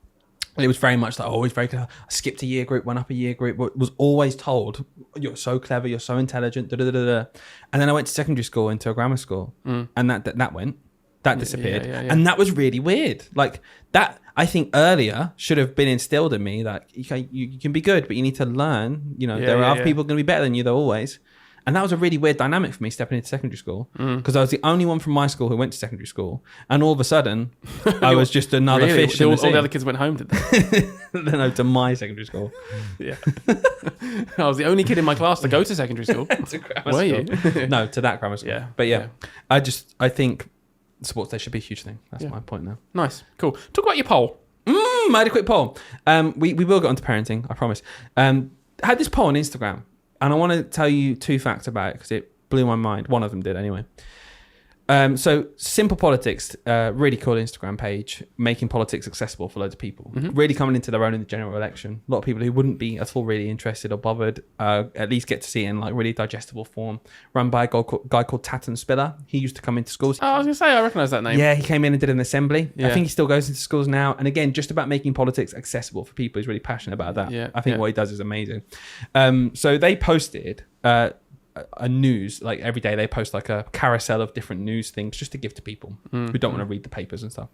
it was very much like, always very clever. I skipped a year group, went up a year group, was always told, you're so clever, you're so intelligent, da-da-da-da. And then I went to secondary school, into a grammar school, and that disappeared. And that was really weird. Like, that, I think earlier should have been instilled in me that you can be good, but you need to learn. There are people going to be better than you, though, always. And that was a really weird dynamic for me stepping into secondary school, because I was the only one from my school who went to secondary school, and all of a sudden I was just another fish. All the other kids went home, did they? Then over to my secondary school. Yeah, I was the only kid in my class to go to secondary school. Were you? No, to that grammar school. Yeah, but I think sports day should be a huge thing. That's my point now. Nice, cool. Talk about your poll. I had a quick poll. We will get onto parenting, I promise. I had this poll on Instagram, and I want to tell you 2 facts about it because it blew my mind. One of them did anyway. So Simple Politics, really cool Instagram page, making politics accessible for loads of people. Really coming into their own in the general election. A lot of people who wouldn't be at all really interested or bothered, at least get to see it in like really digestible form. Run by a guy called Tatton Spiller. He used to come into schools. Oh, I was going to say, I recognise that name. Yeah, he came in and did an assembly. I think he still goes into schools now. And again, just about making politics accessible for people. He's really passionate about that. Yeah, I think what he does is amazing. So they posted... a news, like every day they post like a carousel of different news things just to give to people who don't want to read the papers and stuff.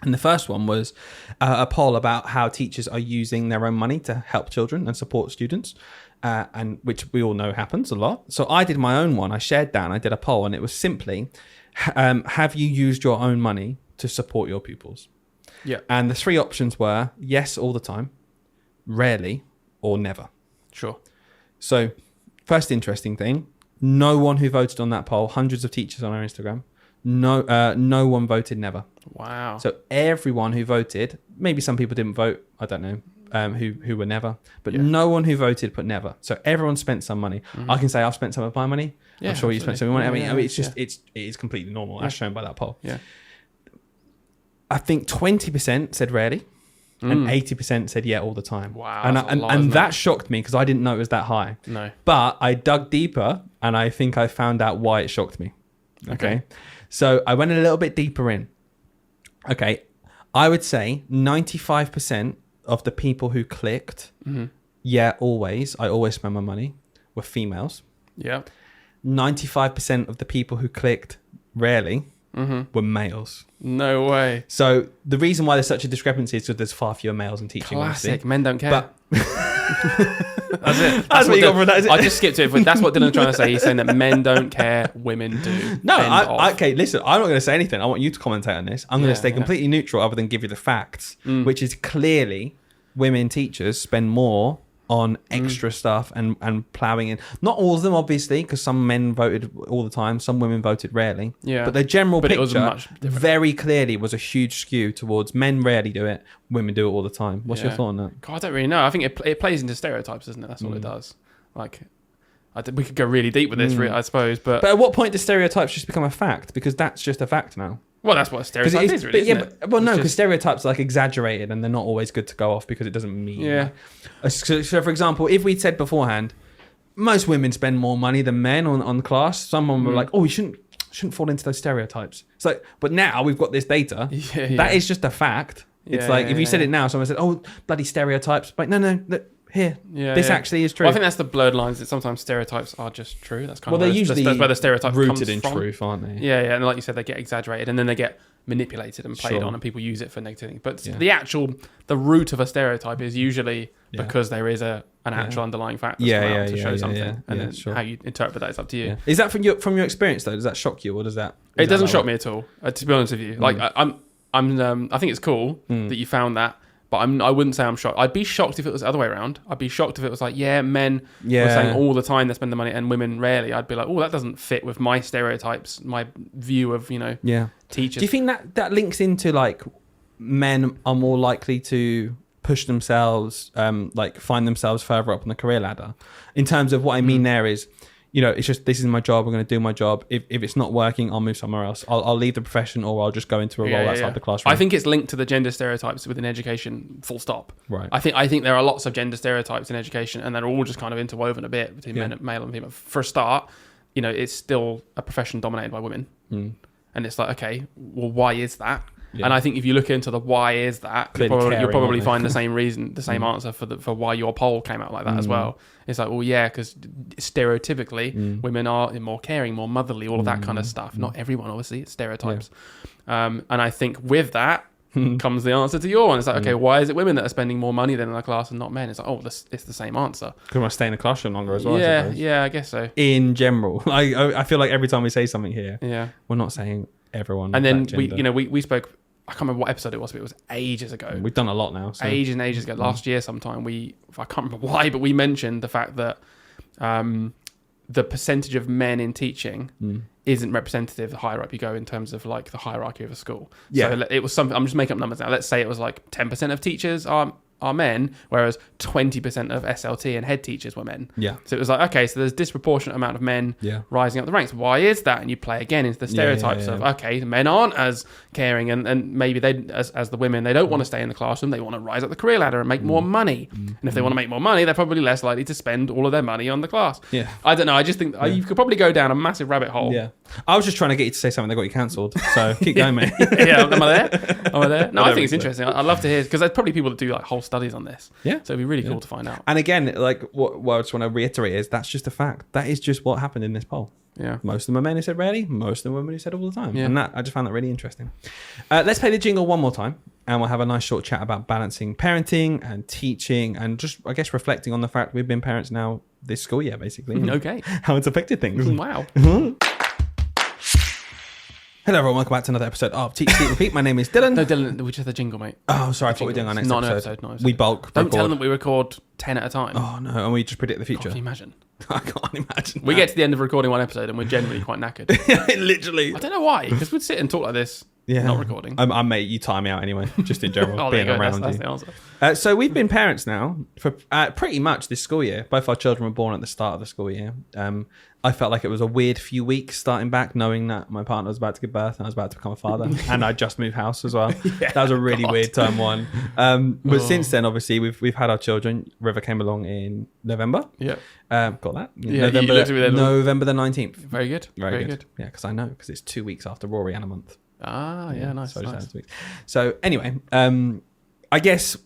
And the first one was a poll about how teachers are using their own money to help children and support students, and which we all know happens a lot. So I did my own one. I shared that and I did a poll, and it was simply, have you used your own money to support your pupils? Yeah. And the 3 options were yes all the time, rarely, or never. Sure. So first interesting thing, no one who voted on that poll, hundreds of teachers on our Instagram, no one voted never. Wow. So everyone who voted, maybe some people didn't vote, I don't know, who were never, but no one who voted put never. So everyone spent some money. I can say I've spent some of my money. Yeah, I'm sure you spent some of your money. I mean, it's just, it is completely normal as shown by that poll. Yeah. I think 20% said rarely. And 80% said yeah all the time. Wow. And that shocked me because I didn't know it was that high. No. But I dug deeper and I think I found out why it shocked me. Okay. So I went a little bit deeper in. Okay. I would say 95% of the people who clicked, I always spend my money, were females. Yeah. 95% of the people who clicked rarely were males. No way. So the reason why there's such a discrepancy is because there's far fewer males in teaching. Classic. Obviously. Men don't care. But That's it. That's what you got from that, is it? I just skipped it. But that's what Dylan's trying to say. He's saying that men don't care, women do. No, End of. okay, listen, I'm not going to say anything. I want you to commentate on this. I'm going Yeah, to stay yeah. completely neutral other than give you the facts, which is clearly women teachers spend more on extra stuff and ploughing in. Not all of them, obviously, because some men voted all the time, some women voted rarely. Yeah. But the general But it was picture much different. very clearly was a huge skew towards men rarely do it, women do it all the time. What's your Yeah. thought on that? God, I don't really know. I think it plays into stereotypes, doesn't it? That's all it does. Like, we could go really deep with this, I suppose. But at what point do stereotypes just become a fact? Because that's just a fact now. well, that's what a stereotype is, really, isn't it? Well, no, It's because just- stereotypes are like exaggerated and they're not always good to go off because it doesn't mean. Yeah. So, for example, if we'd said beforehand, most women spend more money than men on class, someone were like, oh, you shouldn't fall into those stereotypes. It's like, but now we've got this data. Yeah, That yeah. is just a fact. It's Yeah, like, yeah, if you said yeah. it now, someone said, oh, bloody stereotypes. Like, no, look, here. Yeah, this yeah. actually is true. Well, I think that's the blurred lines that sometimes stereotypes are just true. That's kind Well, of they're where usually that's where the stereotype comes rooted in from. truth, aren't they? Yeah, yeah, and like you said, they get exaggerated and then they get manipulated and played Sure. on, and people use it for negative things. But Yeah. the root of a stereotype is usually Yeah. because there is an actual underlying fact that's Yeah, around yeah, to yeah, show yeah, something, yeah. and Yeah, then sure. how you interpret that is up to you. Yeah. Is that from your experience though? Does that shock you, or does that? It doesn't shock me at all, to be honest with you. Like I think it's cool that you found that. But I wouldn't say I'm shocked. I'd be shocked if it was the other way around. I'd be shocked if it was like, men were saying all the time they spend the money and women rarely. I'd be like, oh, that doesn't fit with my stereotypes, my view of, Yeah. teachers. Do you think that links into like men are more likely to push themselves, like find themselves further up on the career ladder? In terms of what I mean there is, it's just, this is my job. I'm going to do my job. If it's not working, I'll move somewhere else. I'll leave the profession, or I'll just go into a role outside the classroom. I think it's linked to the gender stereotypes within education, full stop. Right. I think there are lots of gender stereotypes in education, and they're all just kind of interwoven a bit between male and female. For a start, it's still a profession dominated by women. And it's like, okay, well, why is that? Yeah. And I think if you look into the why is that, Clearly you'll caring, probably aren't they? find the same reason, the same answer for why your poll came out like that as well. It's like, well, yeah, because stereotypically, women are more caring, more motherly, all of that kind of stuff. Not everyone, obviously, it's stereotypes. And I think with that comes the answer to your one. It's like, okay, why is it women that are spending more money than in our class and not men? It's like, oh, it's the same answer. Because I want to stay in the classroom longer as well. I Yeah, suppose. yeah, I guess so. In general, I feel like every time we say something here, Yeah. we're not saying everyone. And then of that gender. we spoke. I can't remember what episode it was, but it was ages ago. We've done a lot now. So. Ages and ages ago. Last year, sometime I can't remember why, but we mentioned the fact that the percentage of men in teaching isn't representative the higher up you go in terms of like the hierarchy of a school. Yeah. So it was something. I'm just making up numbers now. Let's say it was like 10% of teachers are men, whereas 20% of SLT and head teachers were men. Yeah. So it was like, okay, so there's disproportionate amount of men Yeah. rising up the ranks. Why is that? And you play again into the stereotypes of, okay, the men aren't as caring, and maybe they, as the women, they don't want to stay in the classroom. They want to rise up the career ladder and make more money. And if they want to make more money, they're probably less likely to spend all of their money on the class. Yeah. I don't know. I just think you could probably go down a massive rabbit hole. Yeah. I was just trying to get you to say something that got you cancelled. So keep going, mate. Yeah, am I there? Am I there? No, I Whatever think it's it's interesting. I'd love to hear, because there's probably people that do like whole studies on this. Yeah. So it'd be really cool to find out. And again, like what I just want to reiterate is that's just a fact. That is just what happened in this poll. Yeah. Most of them are men who said rarely. Most of them are women who said all the time. Yeah. And that I just found that really interesting. Let's play the jingle one more time, and we'll have a nice short chat about balancing parenting and teaching, and just I guess reflecting on the fact we've been parents now this school year, basically. and Okay. How it's affected things. Wow. Hello, everyone. Welcome back to another episode of Teach, Speak, Repeat. My name is Dylan. No, Dylan, we just had the jingle, mate. Oh, sorry. I thought we were doing our next Not an episode. episode, not an episode. We bulk. Don't record. tell them that we record 10 at a time. Oh no, and we just predict the God, future. can you imagine? I can't imagine. We get to the end of recording one episode and we're generally quite knackered. literally. I don't know why, because we'd sit and talk like this, not recording. I mate, you tie me out anyway, just in general, Oh, there being you go. around That's you. the answer. So we've been parents now for pretty much this school year. Both our children were born at the start of the school year. I felt like it was a weird few weeks starting back, knowing that my partner was about to give birth and I was about to become a father, and I just moved house as well. That was a really weird term one. But since then, obviously, we've had our children. River came along in November. Yeah. Got that? Yeah, you looked at me then. November the 19th. Very good. Very good. Yeah, because I know, because it's 2 weeks after Rory and a month. Ah, yeah, nice. So, nice. 2 weeks. So anyway, I guess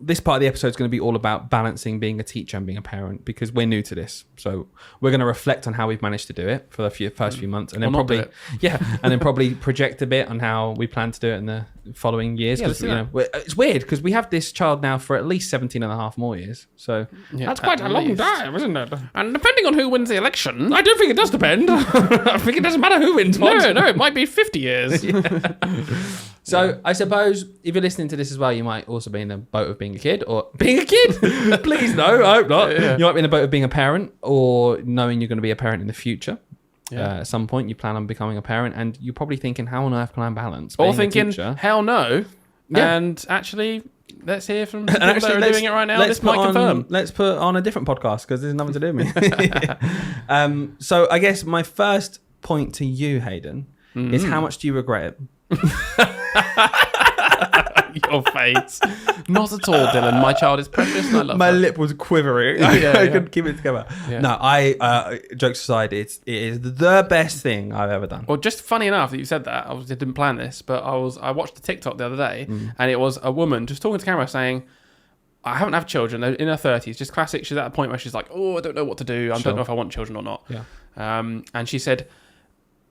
this part of the episode is going to be all about balancing being a teacher and being a parent, because we're new to this. So we're going to reflect on how we've managed to do it for the first few months, and then probably project a bit on how we plan to do it in the following years. Because it's weird because we have this child now for at least 17 and a half more years. So that's quite a long time, isn't it? And depending on who wins the election, I don't think it does depend. I think it doesn't matter who wins. No, it might be 50 years. So I suppose if you're listening to this as well, you might also be in the boat of being a kid, or being a kid. Please no, I hope not. Yeah. You might be in the boat of being a parent, or knowing you're going to be a parent in the future. At some point, you plan on becoming a parent, and you're probably thinking, "How on earth can I balance?" Or thinking, "Hell no!" And actually, let's hear from people that are doing it right now. This might confirm. Let's put on a different podcast because there's nothing to do with me. So I guess my first point to you, Hayden, is how much do you regret it? Your face. Not at all, Dylan. My child is precious and I love My her. lip was quivering. I couldn't keep it together. Yeah. No, jokes aside, it is the best thing I've ever done. Well, just funny enough that you said that. I didn't plan this, but I watched a TikTok the other day, and it was a woman just talking to camera saying, I haven't had children. They're in her 30s. Just classic. She's at a point where she's like, oh, I don't know what to do. I don't know if I want children or not. Yeah. And she said,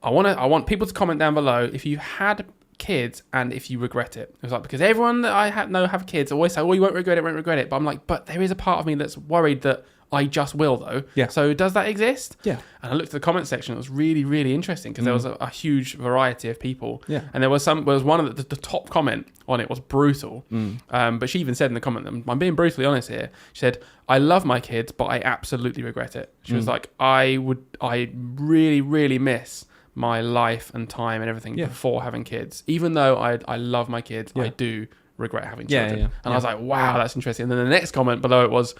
I want people to comment down below if you had kids and if you regret it. It was like, because everyone that I know have kids always say, oh, you won't regret it. But I'm like, but there is a part of me that's worried that I just will, though. Yeah. So does that exist? Yeah. And I looked at the comment section. It was really, really interesting because there was a huge variety of people. Yeah. And there was one of the top comment on it was brutal. But she even said in the comment, I'm being brutally honest here. She said, I love my kids, but I absolutely regret it. She was like, I really, really miss my life and time and everything before having kids. Even though I love my kids, I do regret having children. And I was like, wow, that's interesting. And then the next comment below it was,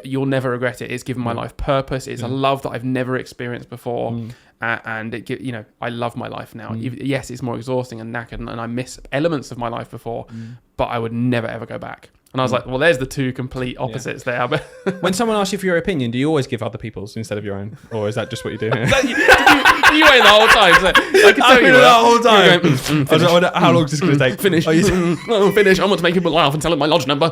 you'll never regret it. It's given my life purpose. It's a love that I've never experienced before. And it, I love my life now. Yes, it's more exhausting and knackered, and I miss elements of my life before, but I would never, ever go back. And I was like, well, there's the two complete opposites there. But when someone asks you for your opinion, do you always give other people's instead of your own? Or is that just what you do? you wait the whole time. So I can tell you the whole time. Going, I was like, how long is this going to take? Finish. Finish. I want to make people laugh and tell them my lodge number.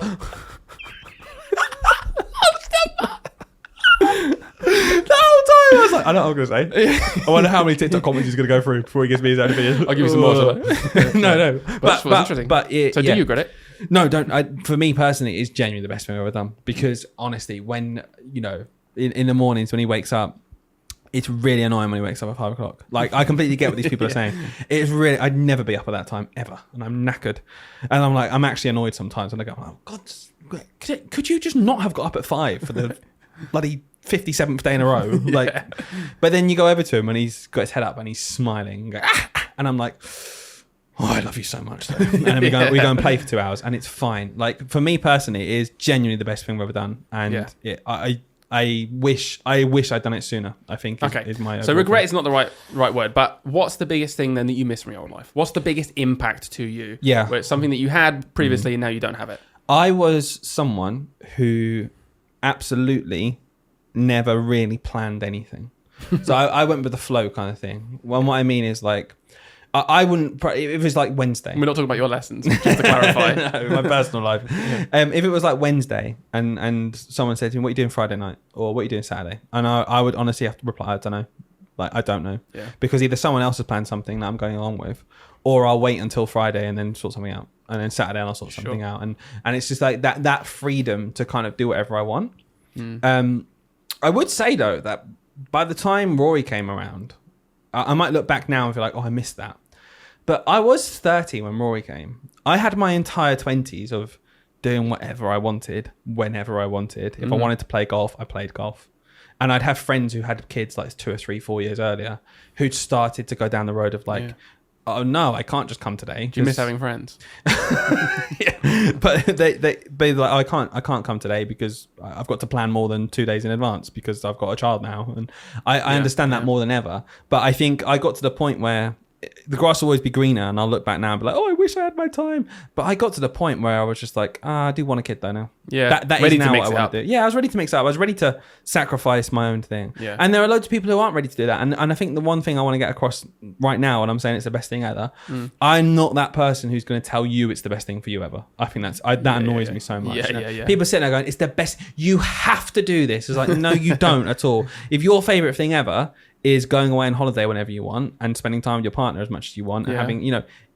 The whole time I was like, I know what I'm going to say. I wonder how many TikTok comments he's going to go through before he gives me his own opinion. I'll give you some more. No. But interesting. So do you regret it? No, don't. For me personally, it's genuinely the best thing I've ever done, because honestly, when, in the mornings when he wakes up, it's really annoying when he wakes up at 5 o'clock. Like, I completely get what these people are saying. It's really, I'd never be up at that time ever, and I'm knackered, and I'm like, I'm actually annoyed sometimes when I go, oh God, could you just not have got up at 5 for the bloody 57th day in a row? Like, but then you go over to him and he's got his head up and he's smiling, and I'm like, oh, I love you so much, though. And then we go and play for 2 hours, and it's fine. Like, for me personally, it is genuinely the best thing I've ever done, and I wish I'd done it sooner. I think is my so regret is not the right word, but what's the biggest thing then that you miss from your own life? What's the biggest impact to you? Yeah, where it's something that you had previously and now you don't have it. I was someone who absolutely never really planned anything. So I went with the flow kind of thing. Well, what I mean is, like, I wouldn't, if it's like Wednesday. We're not talking about your lessons, just to clarify. No, my personal life. If it was like Wednesday and someone said to me, what are you doing Friday night? Or what are you doing Saturday? And I would honestly have to reply, I don't know. Like, I don't know. Yeah. Because either someone else has planned something that I'm going along with, or I'll wait until Friday and then sort something out. And then Saturday I'll sort something out. And it's just like that freedom to kind of do whatever I want. I would say, though, that by the time Rory came around, I might look back now and feel like, oh, I missed that. But I was 30 when Rory came. I had my entire 20s of doing whatever I wanted, whenever I wanted. If I wanted to play golf, I played golf. And I'd have friends who had kids like 2 or 3, 4 years earlier who'd started to go down the road of like, oh no, I can't just come today. Do you miss having friends? But they're like, I can't come today because I've got to plan more than 2 days in advance because I've got a child now. And I understand that more than ever. But I think I got to the point where the grass will always be greener, and I'll look back now and be like, oh, I wish I had my time. But I got to the point where I was just like, I do want a kid though now. Yeah, that ready is to now mix what it I up. want to do. Yeah, I was ready to mix it up. I was ready to sacrifice my own thing. Yeah. And there are loads of people who aren't ready to do that. And I think the one thing I want to get across right now, and I'm saying it's the best thing ever, I'm not that person who's going to tell you it's the best thing for you ever. I think that annoys me so much. Yeah. People sitting there going, it's the best. You have to do this. It's like, no, you don't at all. If your favorite thing ever is going away on holiday whenever you want and spending time with your partner as much as you want and having,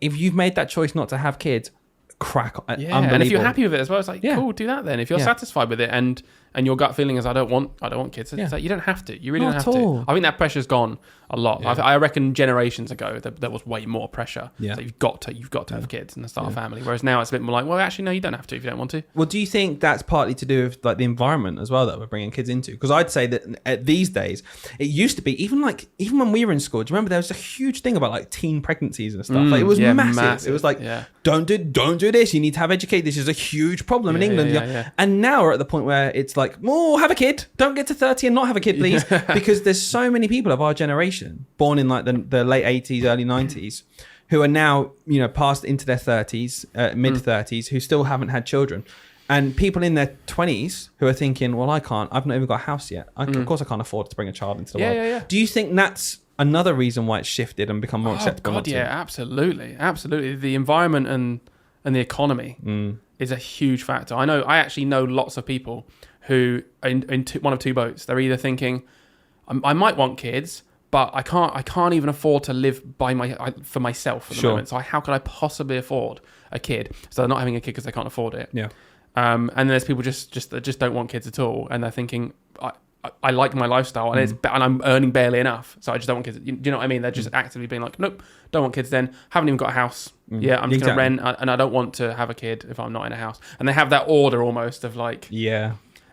if you've made that choice not to have kids, crack. Yeah, and if you're happy with it as well, it's like, cool, do that then. If you're Yeah. satisfied with it and your gut feeling is I don't want kids, it's like you don't have to. You really Not don't at have all. to. I think that pressure's gone a lot. Yeah. I reckon generations ago there was way more pressure. Yeah. So you've got to have kids and start a family. Whereas now it's a bit more like, well, actually, no, you don't have to if you don't want to. Well, do you think that's partly to do with like the environment as well that we're bringing kids into? Because I'd say that at these days, it used to be even when we were in school. Do you remember there was a huge thing about like teen pregnancies and stuff? Like it was massive. It was like don't do this. You need to have educate. This is a huge problem in England. Yeah. And now we're at the point where it's like, have a kid. Don't get to 30 and not have a kid, please, because there's so many people of our generation born in like the late 80s, early 90s, who are now past into their 30s, mid 30s, who still haven't had children. And people in their 20s who are thinking, well, I've not even got a house yet. Of course I can't afford to bring a child into the world. Yeah. Do you think that's another reason why it's shifted and become more acceptable? God, yeah, absolutely. The environment and the economy is a huge factor. I actually know lots of people who are in one of two boats. They're either thinking, I might want kids, but I can't even afford to live for myself at the moment. So how could I possibly afford a kid? So they're not having a kid because they can't afford it. Yeah. And then there's people that just don't want kids at all, and they're thinking, I like my lifestyle, and and I'm earning barely enough, so I just don't want kids. Do you know what I mean? They're just actively being like, nope, don't want kids. Then haven't even got a house. Yeah, I'm just gonna rent, and I don't want to have a kid if I'm not in a house. And they have that order almost of like,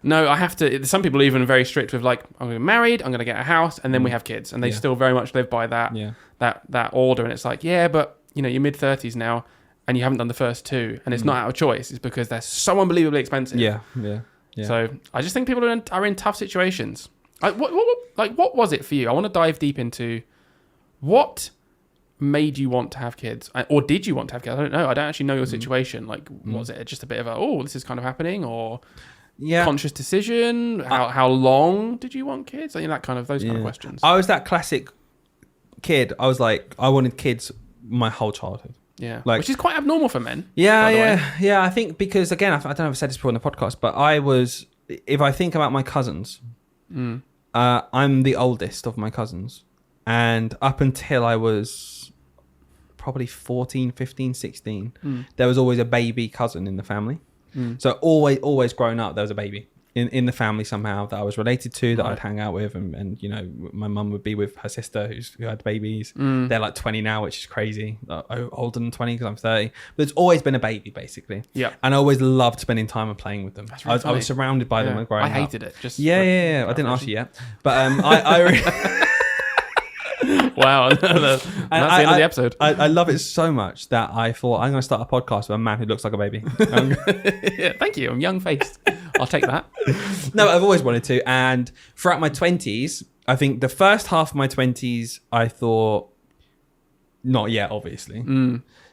no, I have to. Some people are even very strict with like, I'm going to get married, I'm going to get a house, and then we have kids, and they still very much live by that that order. And it's like, but you're mid 30s now, and you haven't done the first two, and it's not out of choice. It's because they're so unbelievably expensive. Yeah. So I just think people are in tough situations. What was it for you? I want to dive deep into what made you want to have kids, or did you want to have kids? I don't know. I don't actually know your situation. Like, was it just a bit of this is kind of happening, or conscious decision? How long did you want kids? I think those kind of questions. I was that classic kid. I was like, I wanted kids my whole childhood. Yeah, which is quite abnormal for men. Yeah. I think because again, I don't know if I've said this before in the podcast, but if I think about my cousins, I'm the oldest of my cousins, and up until I was probably 14, 15, 16, there was always a baby cousin in the family. So always growing up, there was a baby in the family somehow that I was related to, that I'd hang out with, and my mum would be with her sister who had babies. They're like 20 now, which is crazy, older than 20 because I'm 30. But there's always been a baby basically. Yeah, and I always loved spending time and playing with them. Really I was surrounded by them growing up. I hated it. Yeah. I didn't ask you yet, but I wow, that's the end of the episode. I love it so much that I thought I'm going to start a podcast with a man who looks like a baby. Yeah, thank you. I'm young-faced. I'll take that. No, I've always wanted to. And throughout my 20s, I think the first half of my 20s, I thought, not yet, obviously.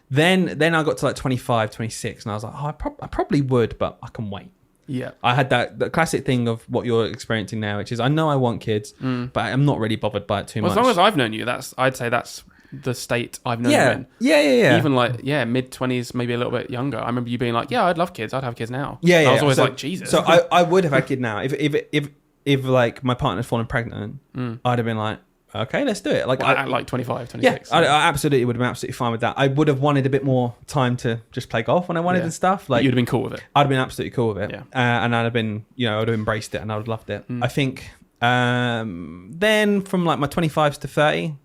Then I got to like 25, 26, and I was like, I probably would, but I can wait. Yeah, I had the classic thing of what you're experiencing now, which is I know I want kids, but I'm not really bothered by it too much. As long as I've known you, I'd say that's the state I've known you in. Yeah. Even like mid 20s, maybe a little bit younger. I remember you being like, I'd love kids. I'd have kids now. Yeah. I was always like, Jesus. So I would have had a kid now if like my partner's fallen pregnant. I'd have been like, okay, let's do it. Like at like 25, 26. Yeah, I absolutely would have been absolutely fine with that. I would have wanted a bit more time to just play golf when I wanted and stuff. Like you'd have been cool with it. I'd have been absolutely cool with it. Yeah. And I'd have been, I would have embraced it and I would have loved it. I think then from like my 25s to 30,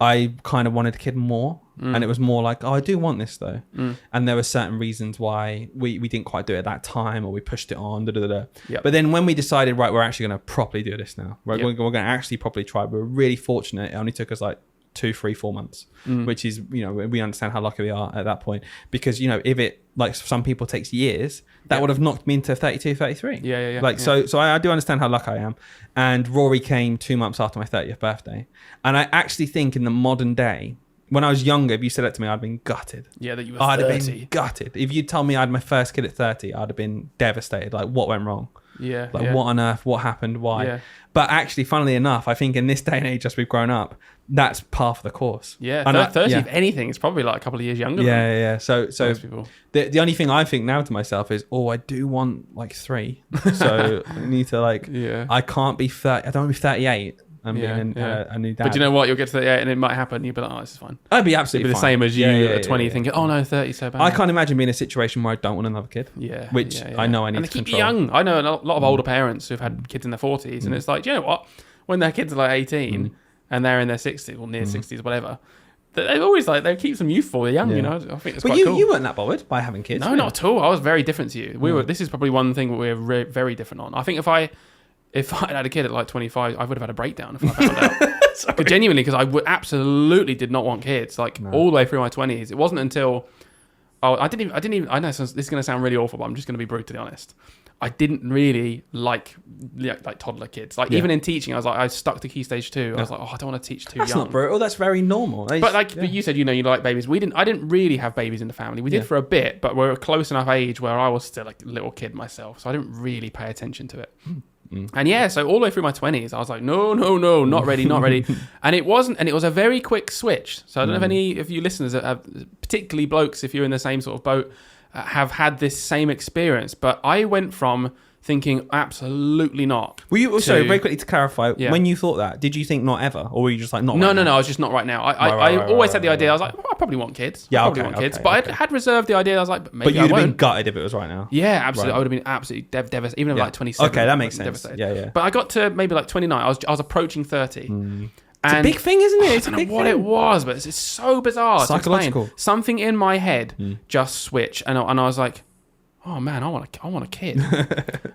I kind of wanted a kid more. And it was more like, I do want this though. And there were certain reasons why we didn't quite do it at that time, or we pushed it on. Yep. But then when we decided, right, we're actually going to properly do this now. We're going to actually properly try. We were really fortunate. It only took us like 2, 3, 4 months, which is, we understand how lucky we are at that point. Because, if it, like some people takes years, that would have knocked me into 32, 33. Yeah. So I do understand how lucky I am. And Rory came 2 months after my 30th birthday. And I actually think in the modern day, when I was younger, if you said that to me, I'd have been gutted. Yeah, that you were I'd 30. have been gutted. If you'd told me I had my first kid at 30, I'd have been devastated. Like, what went wrong? Yeah. Like, what on earth? What happened? Why? Yeah. But actually, funnily enough, I think in this day and age, as we've grown up, that's part of the course. Yeah, And 30, yeah. if anything, it's probably like a couple of years younger Yeah. So most people. the only thing I think now to myself is, I do want like 3. So I need to like, Yeah. I can't be 30. I don't want to be 38 and being a new dad. But you know what? You'll get to 38 and it might happen. You'll be like, oh, this is fine. I'd be It'll absolutely be the fine. same as you at 20 yeah. thinking, oh no, 30 is so bad. I can't imagine being in a situation where I don't want another kid. Yeah. Which yeah. I know I need and to they keep control. you young. I know a lot of older parents who've had kids in their 40s and it's like, do you know what? When their kids are like 18 and they're in their 60s or near 60s, whatever, they always like, they keep them youthful. They're young, you know. I think it's But quite cool. you weren't that bothered by having kids. No, not at all. I was very different to you. This is probably one thing we were very different on. I think if I had a kid at like 25, I would have had a breakdown if I found out. But genuinely, because I absolutely did not want kids. Like all the way through my 20s. It wasn't until I didn't even. I know this is going to sound really awful, but I'm just going to be brutally honest. I didn't really like toddler kids. Like even in teaching, I stuck to Key Stage 2. I was like, I don't want to teach too That's young. not brutal. That's very normal. But you said, you like babies. I didn't really have babies in the family. We did for a bit, but we were a close enough age where I was still like a little kid myself, so I didn't really pay attention to it. And so all the way through my 20s, I was like, no, not ready. And it was a very quick switch. So I don't know if any of you listeners, particularly blokes, if you're in the same sort of boat, have had this same experience. But I went from thinking absolutely not. Were you also very quickly to clarify? Yeah. When you thought that, did you think not ever, or were you just like not? No, right now? I was just not right now. I always had the idea. I was like, I probably want kids. Yeah, I probably okay, want kids. okay, But okay. I had reserved the idea. I was like, but maybe But I you'd have been won't. gutted if it was right now. Yeah, absolutely. Right. I would have been absolutely devastated, even at like 27. Okay, that makes I would have been sense. devastated. Yeah. But I got to maybe like 29. I was approaching 30. It's a big thing, isn't it? I It's don't a know big what thing. it was, but it's so bizarre. to explain. Psychological. Something in my head just switched, and I was like, "Oh man, I want a kid,"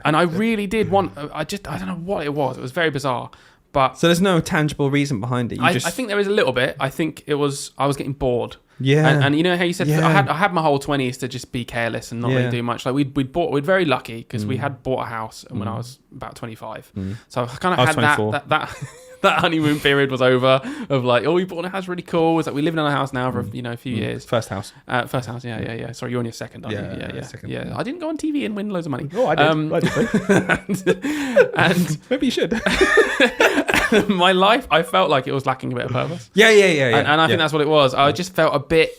and I really did want. I don't know what it was. It was very bizarre, but So there's no tangible reason behind it. I think there is a little bit. I think I was getting bored. Yeah. And you know how you said Yeah. I had my whole 20s to just be careless and not really do much. Like we're very lucky because we had bought a house when I was about 25. So I kind of I was had 24. that that honeymoon period was over of like, we bought a house, really cool. It's like we live in a house now for a few years. First house. First house, yeah. Sorry, you're on your second, aren't you? Yeah. second. I didn't go on TV and win loads of money. Oh, I did. And Maybe you should. my life, I felt like it was lacking a bit of purpose. Yeah. And I think that's what it was. I just felt a bit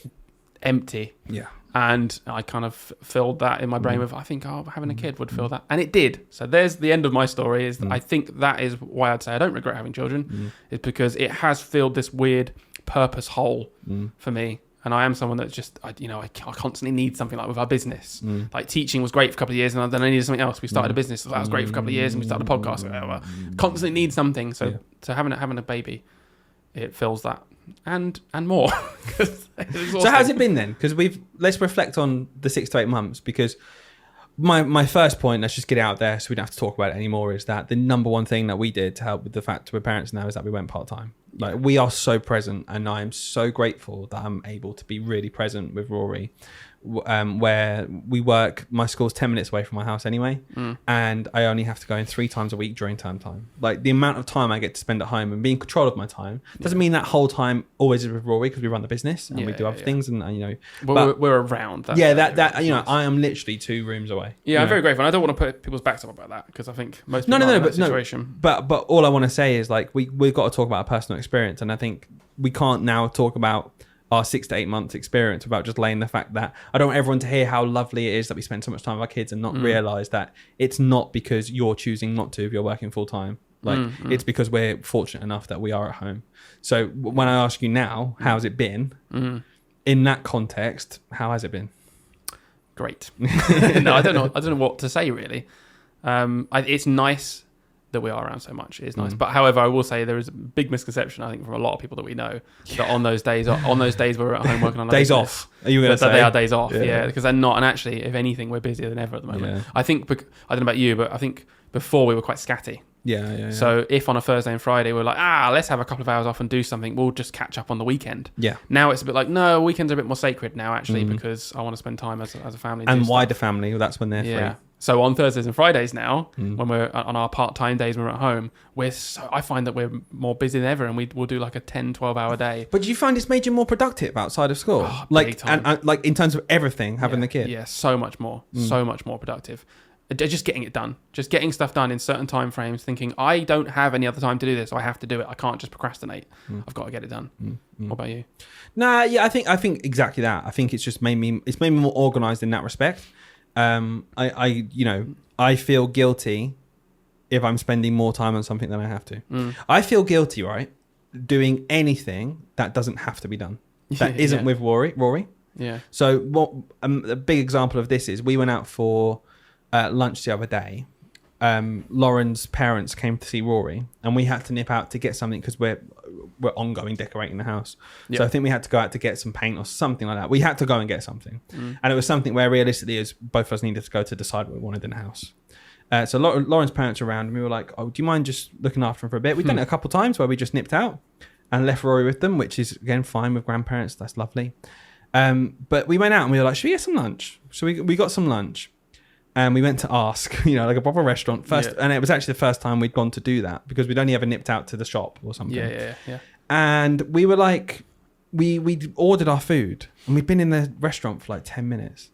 empty. Yeah. And I kind of filled that in my brain with, I think, having a kid would fill that. And it did. So there's the end of my story. I think that is why I'd say I don't regret having children. Is because it has filled this weird purpose hole for me. And I am someone that's just, I constantly need something like with our business. Like teaching was great for a couple of years and then I needed something else. We started a business. So that was great for a couple of years and we started a podcast. Constantly need something. So having a baby, it fills that. And more. So how's it been then? Because let's reflect on the 6 to 8 months, because my first point, let's just get it out there so we don't have to talk about it anymore, is that the number one thing that we did to help with the fact we're parents now is that we went part-time. Like, we are so present, and I am so grateful that I'm able to be really present with Rory, where we work. My school's 10 minutes away from my house anyway, and I only have to go in 3 times a week during term time. Like, the amount of time I get to spend at home and be in control of my time doesn't mean that whole time always is with Rory, because we run the business and we do other things, and we're around that. I am literally 2 rooms away. Yeah, I'm very grateful. And I don't want to put people's backs up about that, because I think most people are in that situation. But all I want to say is, like, we've got to talk about a personal experience, and I think we can't now talk about our 6 to 8 months experience without just laying the fact that I don't want everyone to hear how lovely it is that we spend so much time with our kids and not realise that it's not because you're choosing not to if you're working full time. Like, it's because we're fortunate enough that we are at home. So when I ask you now, how's it been? In that context, how has it been? Great. No, I don't know what to say really. It's nice that we are around so much. It is nice. But however, I will say there is a big misconception, I think, from a lot of people that we know, that on those days we're at home working on our days business, off. Are you going to say? That they are days off, because they're not. And actually, if anything, we're busier than ever at the moment. Yeah. I think, I don't know about you, but I think before we were quite scatty. Yeah. So if on a Thursday and Friday we're like, let's have a couple of hours off and do something, we'll just catch up on the weekend. Yeah. Now it's a bit like, no, weekends are a bit more sacred now, actually, because I want to spend time as a family. And wider family, that's when they're free. So on Thursdays and Fridays now, when we're on our part-time days when we're at home, I find that we're more busy than ever, and we'll do like a 10, 12-hour day. But do you find it's made you more productive outside of school? Big time. And like in terms of everything, having the kid? Yeah, so much more productive. Just getting it done. Just getting stuff done in certain time frames, thinking, I don't have any other time to do this, so I have to do it. I can't just procrastinate. I've got to get it done. What about you? Nah, yeah, I think exactly that. I think it's just made me more organised in that respect. I feel guilty if I'm spending more time on something than I have to. I feel guilty, right, doing anything that doesn't have to be done. That isn't with Rory. Yeah. So what a big example of this is we went out for lunch the other day. Lauren's parents came to see Rory, and we had to nip out to get something because we're ongoing decorating the house. So I think we had to go out to get some paint or something like that. We had to go and get something, and it was something where realistically, as both of us needed to go to decide what we wanted in the house. So Lauren's parents were around, and we were like, "Oh, do you mind just looking after them for a bit?" We've done it a couple of times where we just nipped out and left Rory with them, which is again fine with grandparents. That's lovely. But we went out and we were like, "Should we get some lunch?" So we got some lunch. And we went to ask, like a proper restaurant first. And it was actually the first time we'd gone to do that because we'd only ever nipped out to the shop or something. Yeah. And we were like, we ordered our food and we'd been in the restaurant for like 10 minutes.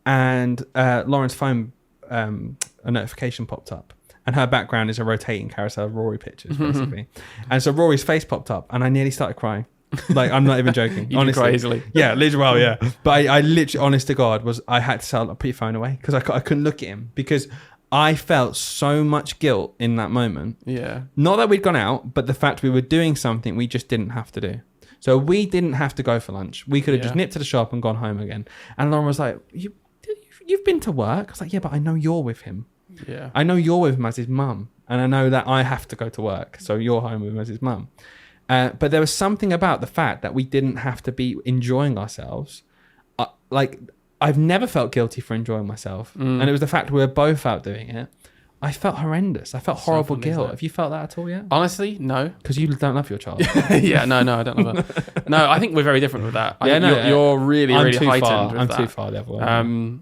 And Lauren's phone, a notification popped up. And her background is a rotating carousel of Rory pictures, basically. And so Rory's face popped up and I nearly started crying. Like, I'm not even joking. You honestly. cry easily. Yeah, literally. Well, yeah. But I literally, honest to God, I had to put your phone away because I couldn't look at him because I felt so much guilt in that moment. Yeah. Not that we'd gone out, but the fact we were doing something we just didn't have to do. So we didn't have to go for lunch. We could have just nipped to the shop and gone home again. And Lauren was like, you've been to work? I was like, yeah, but I know you're with him. Yeah. I know you're with him as his mum. And I know that I have to go to work. So you're home with him as his mum. But there was something about the fact that we didn't have to be enjoying ourselves. I've never felt guilty for enjoying myself. And it was the fact we were both out doing it. I felt horrendous. I felt horrible guilt. Have you felt that at all yet? Honestly, no. Because you don't love your child. Yeah, no, I don't love her. No, I think we're very different with that. You're really, really heightened with I'm that. too far the other way.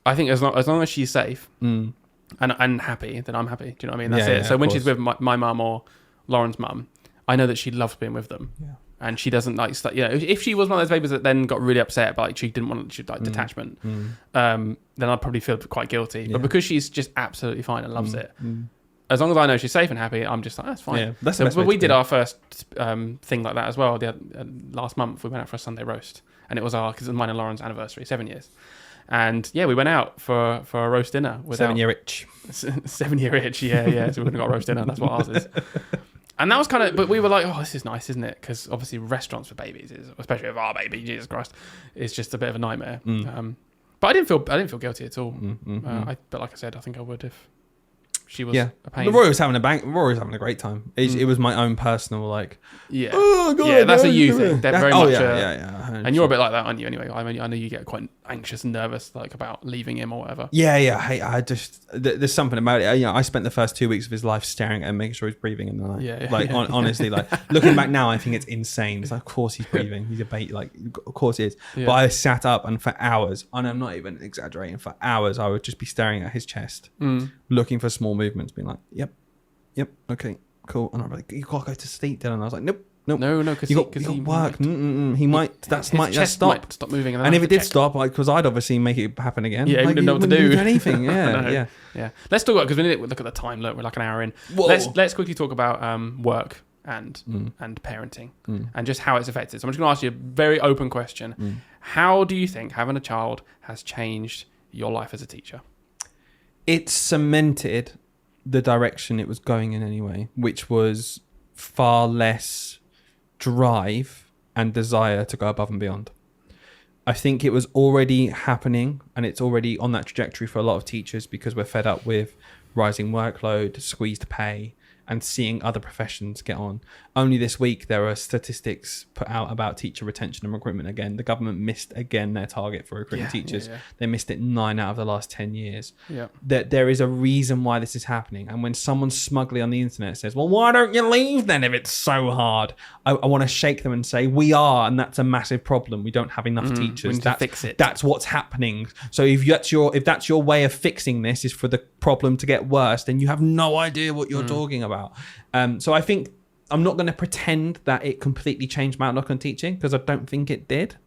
I think as long as she's safe and happy, then I'm happy. Do you know what I mean? That's it. So when she's with my mum or Lauren's mum, I know that she loves being with them. Yeah. And she doesn't like, if she was one of those babies that then got really upset, but like she didn't want detachment, then I'd probably feel quite guilty. Yeah. But because she's just absolutely fine and loves it, as long as I know she's safe and happy, I'm just like, that's fine. Yeah, that's the best way to did our first thing like that as well. Last month we went out for a Sunday roast, and it was because it was mine and Lauren's anniversary, 7 years. And yeah, we went out for a roast dinner. 7 year itch. 7 year itch, yeah. So we wouldn't have got a roast dinner. That's what ours is. And that was kind of, but we were like, oh, this is nice, isn't it? Because obviously restaurants for babies, especially with our baby, Jesus Christ, is just a bit of a nightmare. But I didn't feel guilty at all. But like I said, I think I would if she was a pain. Rory was having a great time. It was my own personal oh God, that's a you thing. They're very much. And you're a bit like that, aren't you? Anyway, I mean, I know you get quite anxious and nervous, about leaving him or whatever. Yeah. Hey, I just there's something about it. I spent the first 2 weeks of his life staring at him, making sure he's breathing in the night. Honestly, looking back now, I think it's insane. It's like, of course he's breathing. He's a baby. Of course he is. Yeah. But I sat up and for hours, and I'm not even exaggerating, for hours, I would just be staring at his chest, looking for small movements, being like, yep, okay, cool. And I'm like, you gotta go to sleep, Dylan. And I was like, nope. No, because you got work. He might. His stop. Might stop moving, and if it did stop, because I'd obviously make it happen again. Yeah, you didn't know what to do. Anything. Yeah. Let's talk about, because we need to look at the time. Look, we're like an hour in. Let's quickly talk about work and parenting and just how it's affected. So I'm just going to ask you a very open question. How do you think having a child has changed your life as a teacher? It cemented the direction it was going in anyway, which was far less drive and desire to go above and beyond. I think it was already happening, and it's already on that trajectory for a lot of teachers because we're fed up with rising workload, squeezed pay, and seeing other professions get on. Only this week, there are statistics put out about teacher retention and recruitment again. The government missed again their target for recruiting teachers. They missed it 9 out of the last 10 years. That there is a reason why this is happening. And when someone smugly on the internet says, well, why don't you leave then if it's so hard? I want to shake them and say, we are, and that's a massive problem. We don't have enough teachers. We need to fix it. That's what's happening. So if that's your way of fixing this is for the problem to get worse, then you have no idea what you're talking about. So I think I'm not going to pretend that it completely changed my outlook on teaching, because I don't think it did.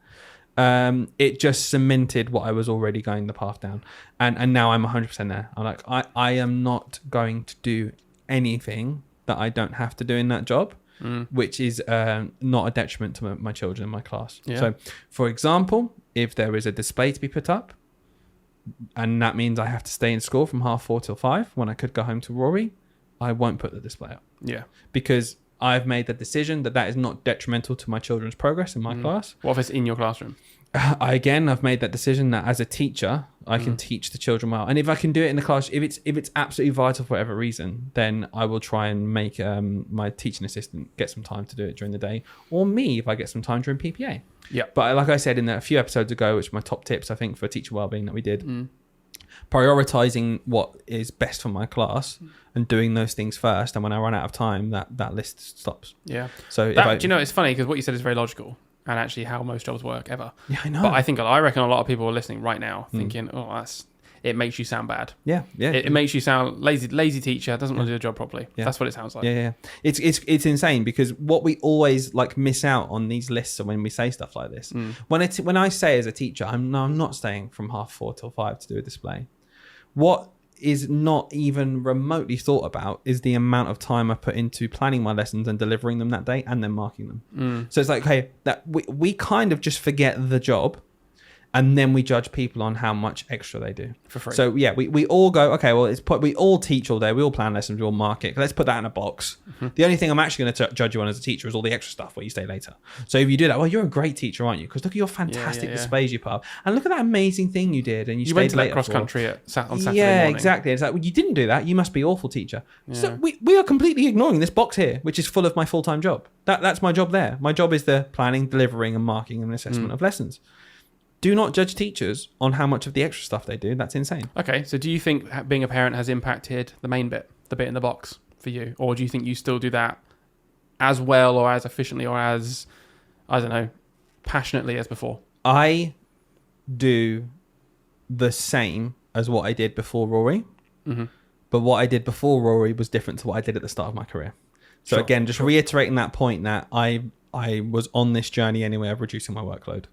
It just cemented what I was already going the path down, and now I'm 100% there. I'm like, I am not going to do anything that I don't have to do in that job, which is not a detriment to my children in my class. So, for example, if there is a display to be put up, and that means I have to stay in school from 4:30 till 5 when I could go home to Rory, I won't put the display up. Because I've made the decision that is not detrimental to my children's progress in my class. What if it's in your classroom? I've made that decision that as a teacher, I can teach the children well. And if I can do it in the class, if it's absolutely vital for whatever reason, then I will try and make my teaching assistant get some time to do it during the day, or me if I get some time during PPA. But like I said in a few episodes ago, which are my top tips, I think, for teacher wellbeing that we did, prioritizing what is best for my class and doing those things first. And when I run out of time, that list stops. So do you know, it's funny because what you said is very logical, and actually how most jobs work ever. I know. But I reckon a lot of people are listening right now thinking, it makes you sound bad. It makes you sound lazy teacher, doesn't want to do the job properly. That's what it sounds like. It's insane, because what we always miss out on these lists when we say stuff like this. When I say as a teacher, I'm not staying from 4:30 till 5 to do a display. What is not even remotely thought about is the amount of time I put into planning my lessons and delivering them that day and then marking them. So it's like, hey, that we kind of just forget the job, and then we judge people on how much extra they do for free. So we all go, okay, well, we all teach all day, we all plan lessons, we all mark it. Let's put that in a box. The only thing I'm actually going to judge you on as a teacher is all the extra stuff where you stay later. So if you do that, well, you're a great teacher, aren't you? Because look at your fantastic displays you put up, and look at that amazing thing you did, and you stayed went to later that cross country on Saturday morning. Exactly. It's like, well, you didn't do that, you must be awful teacher. So we are completely ignoring this box here, which is full of my full-time job. That's my job there. My job is the planning, delivering, and marking and assessment of lessons. Do not judge teachers on how much of the extra stuff they do. That's insane. Okay, so do you think being a parent has impacted the main bit, the bit in the box for you? Or do you think you still do that as well or as efficiently or as, I don't know, passionately as before? I do the same as what I did before Rory. But what I did before Rory was different to what I did at the start of my career. So again, just reiterating that point that I was on this journey anyway of reducing my workload.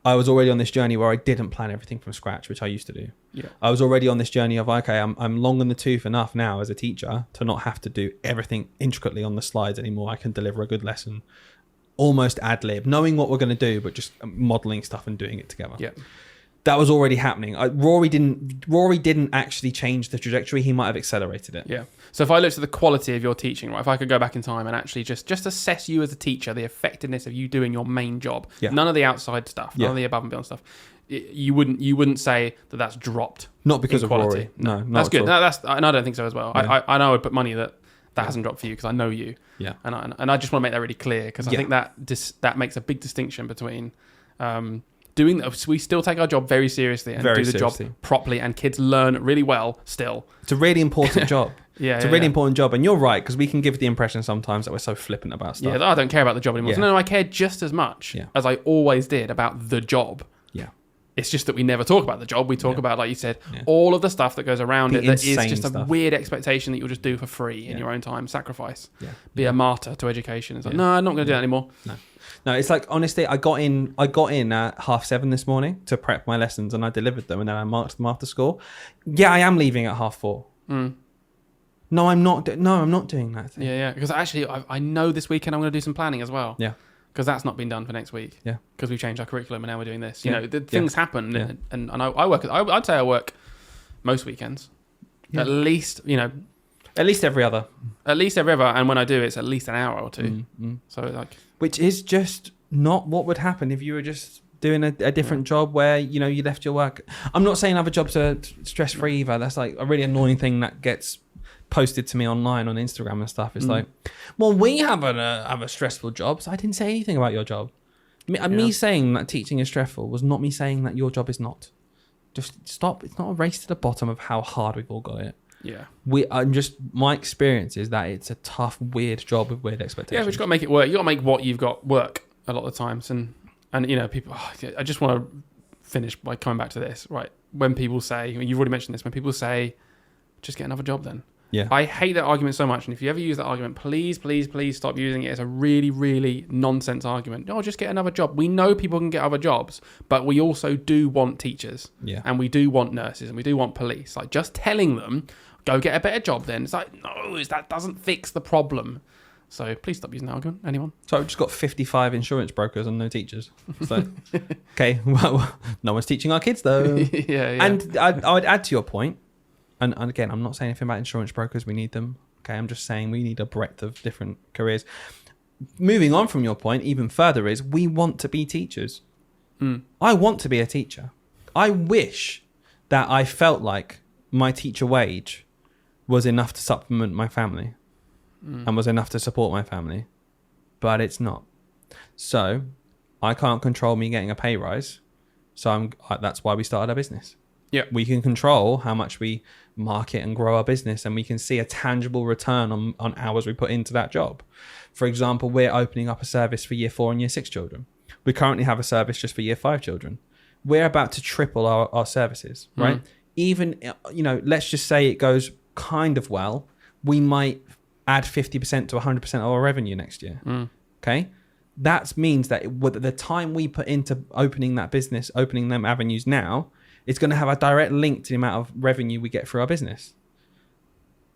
I was already on this journey where I didn't plan everything from scratch, which I used to do. I was already on this journey of, okay, I'm long in the tooth enough now as a teacher to not have to do everything intricately on the slides anymore. I can deliver a good lesson, almost ad lib, knowing what we're going to do, but just modeling stuff and doing it together. That was already happening. Rory didn't actually change the trajectory. He might have accelerated it. So if I looked at the quality of your teaching, right, if I could go back in time and actually just assess you as a teacher, the effectiveness of you doing your main job, none of the outside stuff, none of the above and beyond stuff, you wouldn't say that that's dropped. Not because of quality. Rory. No, not that's good. All. No, and I don't think so as well. I know I would put money that hasn't dropped for you because I know you. And I just want to make that really clear because I think that makes a big distinction between doing that. We still take our job very seriously and do the job properly, and kids learn really well still. It's a really important job. It's a really important job, and you're right, because we can give the impression sometimes that we're so flippant about stuff. I don't care about the job anymore. No, I care just as much as I always did about the job. It's just that we never talk about the job. We talk about, like you said, all of the stuff that goes around it that is just a weird expectation that you'll just do for free in your own time, sacrifice. Be a martyr to education. It's like, no, I'm not going to do that anymore. No, it's like, honestly, I got in at 7:30 this morning to prep my lessons, and I delivered them, and then I marked them after school. I am leaving at 4:30. No, I'm not doing that thing. Because actually, I know this weekend I'm going to do some planning as well. Because that's not been done for next week. Because we've changed our curriculum and now we're doing this. You know, things happen, and I work. I'd say I work most weekends, at least. At least every other. And when I do, it's at least an hour or two. So which is just not what would happen if you were just doing a different job where you left your work. I'm not saying other jobs are stress free either. That's like a really annoying thing that gets posted to me online on Instagram and stuff. It's like, well, we have a stressful job, so I didn't say anything about your job. Me saying that teaching is stressful was not me saying that your job is not. Just stop. It's not a race to the bottom of how hard we've all got it. Yeah. My experience is that it's a tough, weird job with weird expectations. Yeah, but you've got to make it work. You've got to make what you've got work a lot of the times. And people, I just want to finish by coming back to this, right? When people say, you've already mentioned this, when people say, just get another job then. Yeah. I hate that argument so much. And if you ever use that argument, please, please, please stop using it. It's a really, really nonsense argument. No, just get another job. We know people can get other jobs, but we also do want teachers. Yeah. And we do want nurses and we do want police. Like, just telling them, go get a better job then. It's like, no, that doesn't fix the problem. So please stop using that argument. Anyone? So I've just got 55 insurance brokers and no teachers. So, okay, well, no one's teaching our kids though. Yeah. And I would add to your point, and again, I'm not saying anything about insurance brokers. We need them. Okay, I'm just saying we need a breadth of different careers. Moving on from your point, even further is we want to be teachers. I want to be a teacher. I wish that I felt like my teacher wage was enough to supplement my family and was enough to support my family, but it's not. So I can't control me getting a pay rise. So that's why we started our business. Yeah, we can control how much we market and grow our business, and we can see a tangible return on hours we put into that job. For example, we're opening up a service for year 4 and year 6 children. We currently have a service just for year 5 children. We're about to triple our services, right? Even, let's just say it goes kind of well, we might add 50% to 100% of our revenue next year. Okay. That means that the time we put into opening that business, opening them avenues now, it's going to have a direct link to the amount of revenue we get through our business.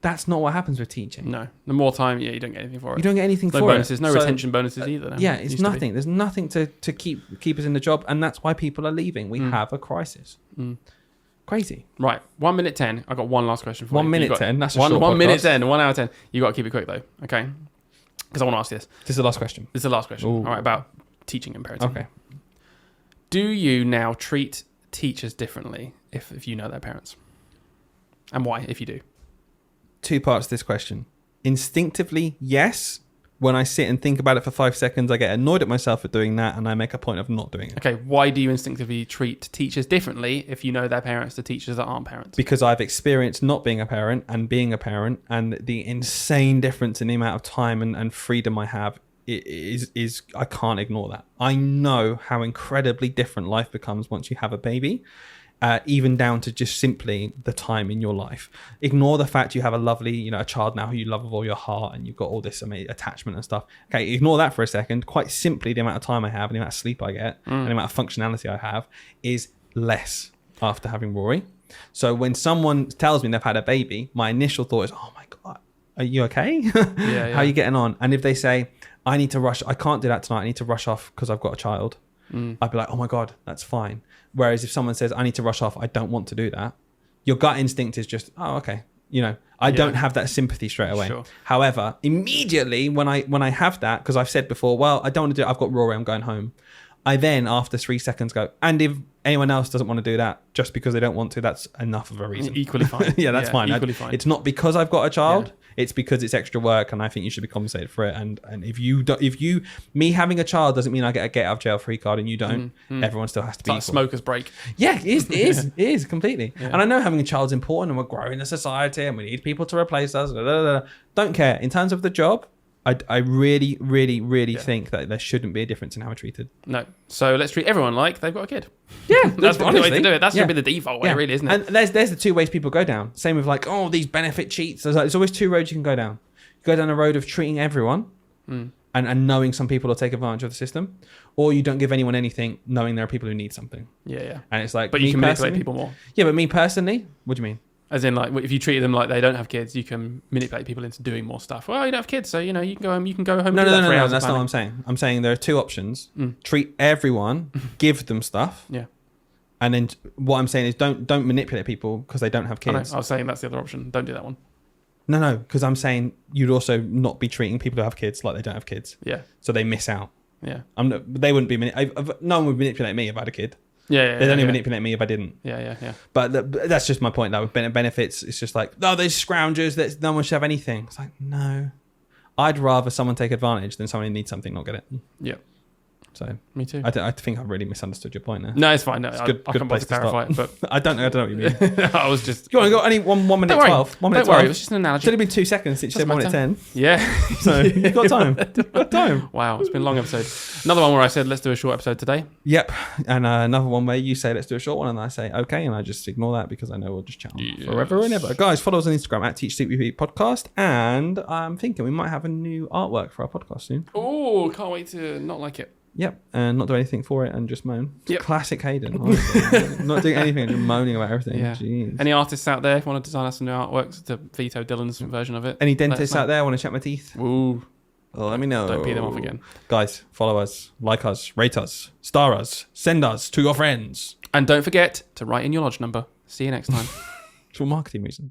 That's not what happens with teaching. No. The more time, you don't get anything for it. You don't get anything for bonuses, it. No retention bonuses either. Yeah, it's nothing. There's nothing to keep us in the job, and that's why people are leaving. We have a crisis. Crazy. Right. 1 minute 10. I got one last question for you. 1 minute 10. That's a short 1 minute podcast. 10. 1 hour 10. You got to keep it quick though. Okay. Because I want to ask you this. This is the last question. This is the last question. Ooh. All right. About teaching and parenting. Okay. Do you now treat teachers differently if you know their parents? And why, if you do? 2 parts to this question. Instinctively, yes. When I sit and think about it for 5 seconds, I get annoyed at myself for doing that, and I make a point of not doing it. Okay, why do you instinctively treat teachers differently if you know their parents to teachers that aren't parents? Because I've experienced not being a parent and being a parent, and the insane difference in the amount of time and freedom I have is I can't ignore that. I know how incredibly different life becomes once you have a baby. Even down to just simply the time in your life. Ignore the fact you have a lovely, a child now who you love with all your heart, and you've got all this amazing attachment and stuff. Okay, ignore that for a second. Quite simply, the amount of time I have and the amount of sleep I get and the amount of functionality I have is less after having Rory. So when someone tells me they've had a baby, my initial thought is, oh my God, are you okay? Yeah. How are you getting on? And if they say, I need to rush, I can't do that tonight, I need to rush off because I've got a child. I'd be like, oh my God, that's fine. Whereas if someone says, I need to rush off, I don't want to do that. Your gut instinct is just, oh, okay. I don't have that sympathy straight away. Sure. However, immediately when I have that, because I've said before, well, I don't want to do it. I've got Rory, I'm going home. I then, after 3 seconds, go, and if anyone else doesn't want to do that, just because they don't want to, that's enough of a reason. Equally fine. Yeah, that's fine. Equally fine. It's not because I've got a child. It's because it's extra work, and I think you should be compensated for it. And me having a child doesn't mean I get a get out of jail free card, and you don't. Everyone still has to be It's like a smoker's break. Yeah, it is completely. Yeah. And I know having a child's important, and we're growing a society, and we need people to replace us. Don't care. In terms of the job, I really, really, really think that there shouldn't be a difference in how we're treated. No. So let's treat everyone like they've got a kid. Yeah, that's the only way to do it. That's going to be the default way, really, isn't it? And there's the 2 ways people go down. Same with these benefit cheats. There's always 2 roads you can go down. You go down a road of treating everyone and knowing some people will take advantage of the system, or you don't give anyone anything knowing there are people who need something. Yeah. And it's like, but you can manipulate people more. Yeah, but me personally, what do you mean? As in, like, if you treat them like they don't have kids, you can manipulate people into doing more stuff. Well, you don't have kids, so you can go home. You can go home. No. That's not what I'm saying. I'm saying there are 2 options: treat everyone, give them stuff. Yeah. And then what I'm saying is don't manipulate people because they don't have kids. I was saying that's the other option. Don't do that one. No, because I'm saying you'd also not be treating people who have kids like they don't have kids. Yeah. So they miss out. Yeah. They wouldn't be. No one would manipulate me if I had a kid. They'd only manipulate me if I didn't. Yeah. But that's just my point. Though with benefits, it's just like, oh, they're scroungers. That no one should have anything. It's like, no, I'd rather someone take advantage than someone who needs something not get it. Yeah. So me too. I think I've really misunderstood your point there. No, it's fine. No, It's I good can't place bother to to clarify it, but I don't know what you mean. I was just. You want to go only 1 minute Don't worry. 12? 1 minute Don't worry. 12. It was just an analogy. Should have been 2 seconds since you said 1 minute 10. Yeah. So you've got time. You've got time. Wow, it's been a long episode. Another one where I said, let's do a short episode today. Yep. And another one where you say, let's do a short one. And I say, okay. And I just ignore that because I know we'll just chat on forever and ever. Guys, follow us on Instagram at Teach Sleep Repeat Podcast. And I'm thinking we might have a new artwork for our podcast soon. Oh, can't wait to not like it. Yep. And not do anything for it and just moan. Yep. Classic Hayden. Honestly. Not doing anything and just moaning about everything. Yeah. Jeez. Any artists out there want to design us some new artworks to veto Dylan's version of it? Any dentists out there want to check my teeth? Ooh. Well, let me know. Don't pee them off again. Guys, follow us, like us, rate us, star us, send us to your friends. And don't forget to write in your lodge number. See you next time. For marketing reasons.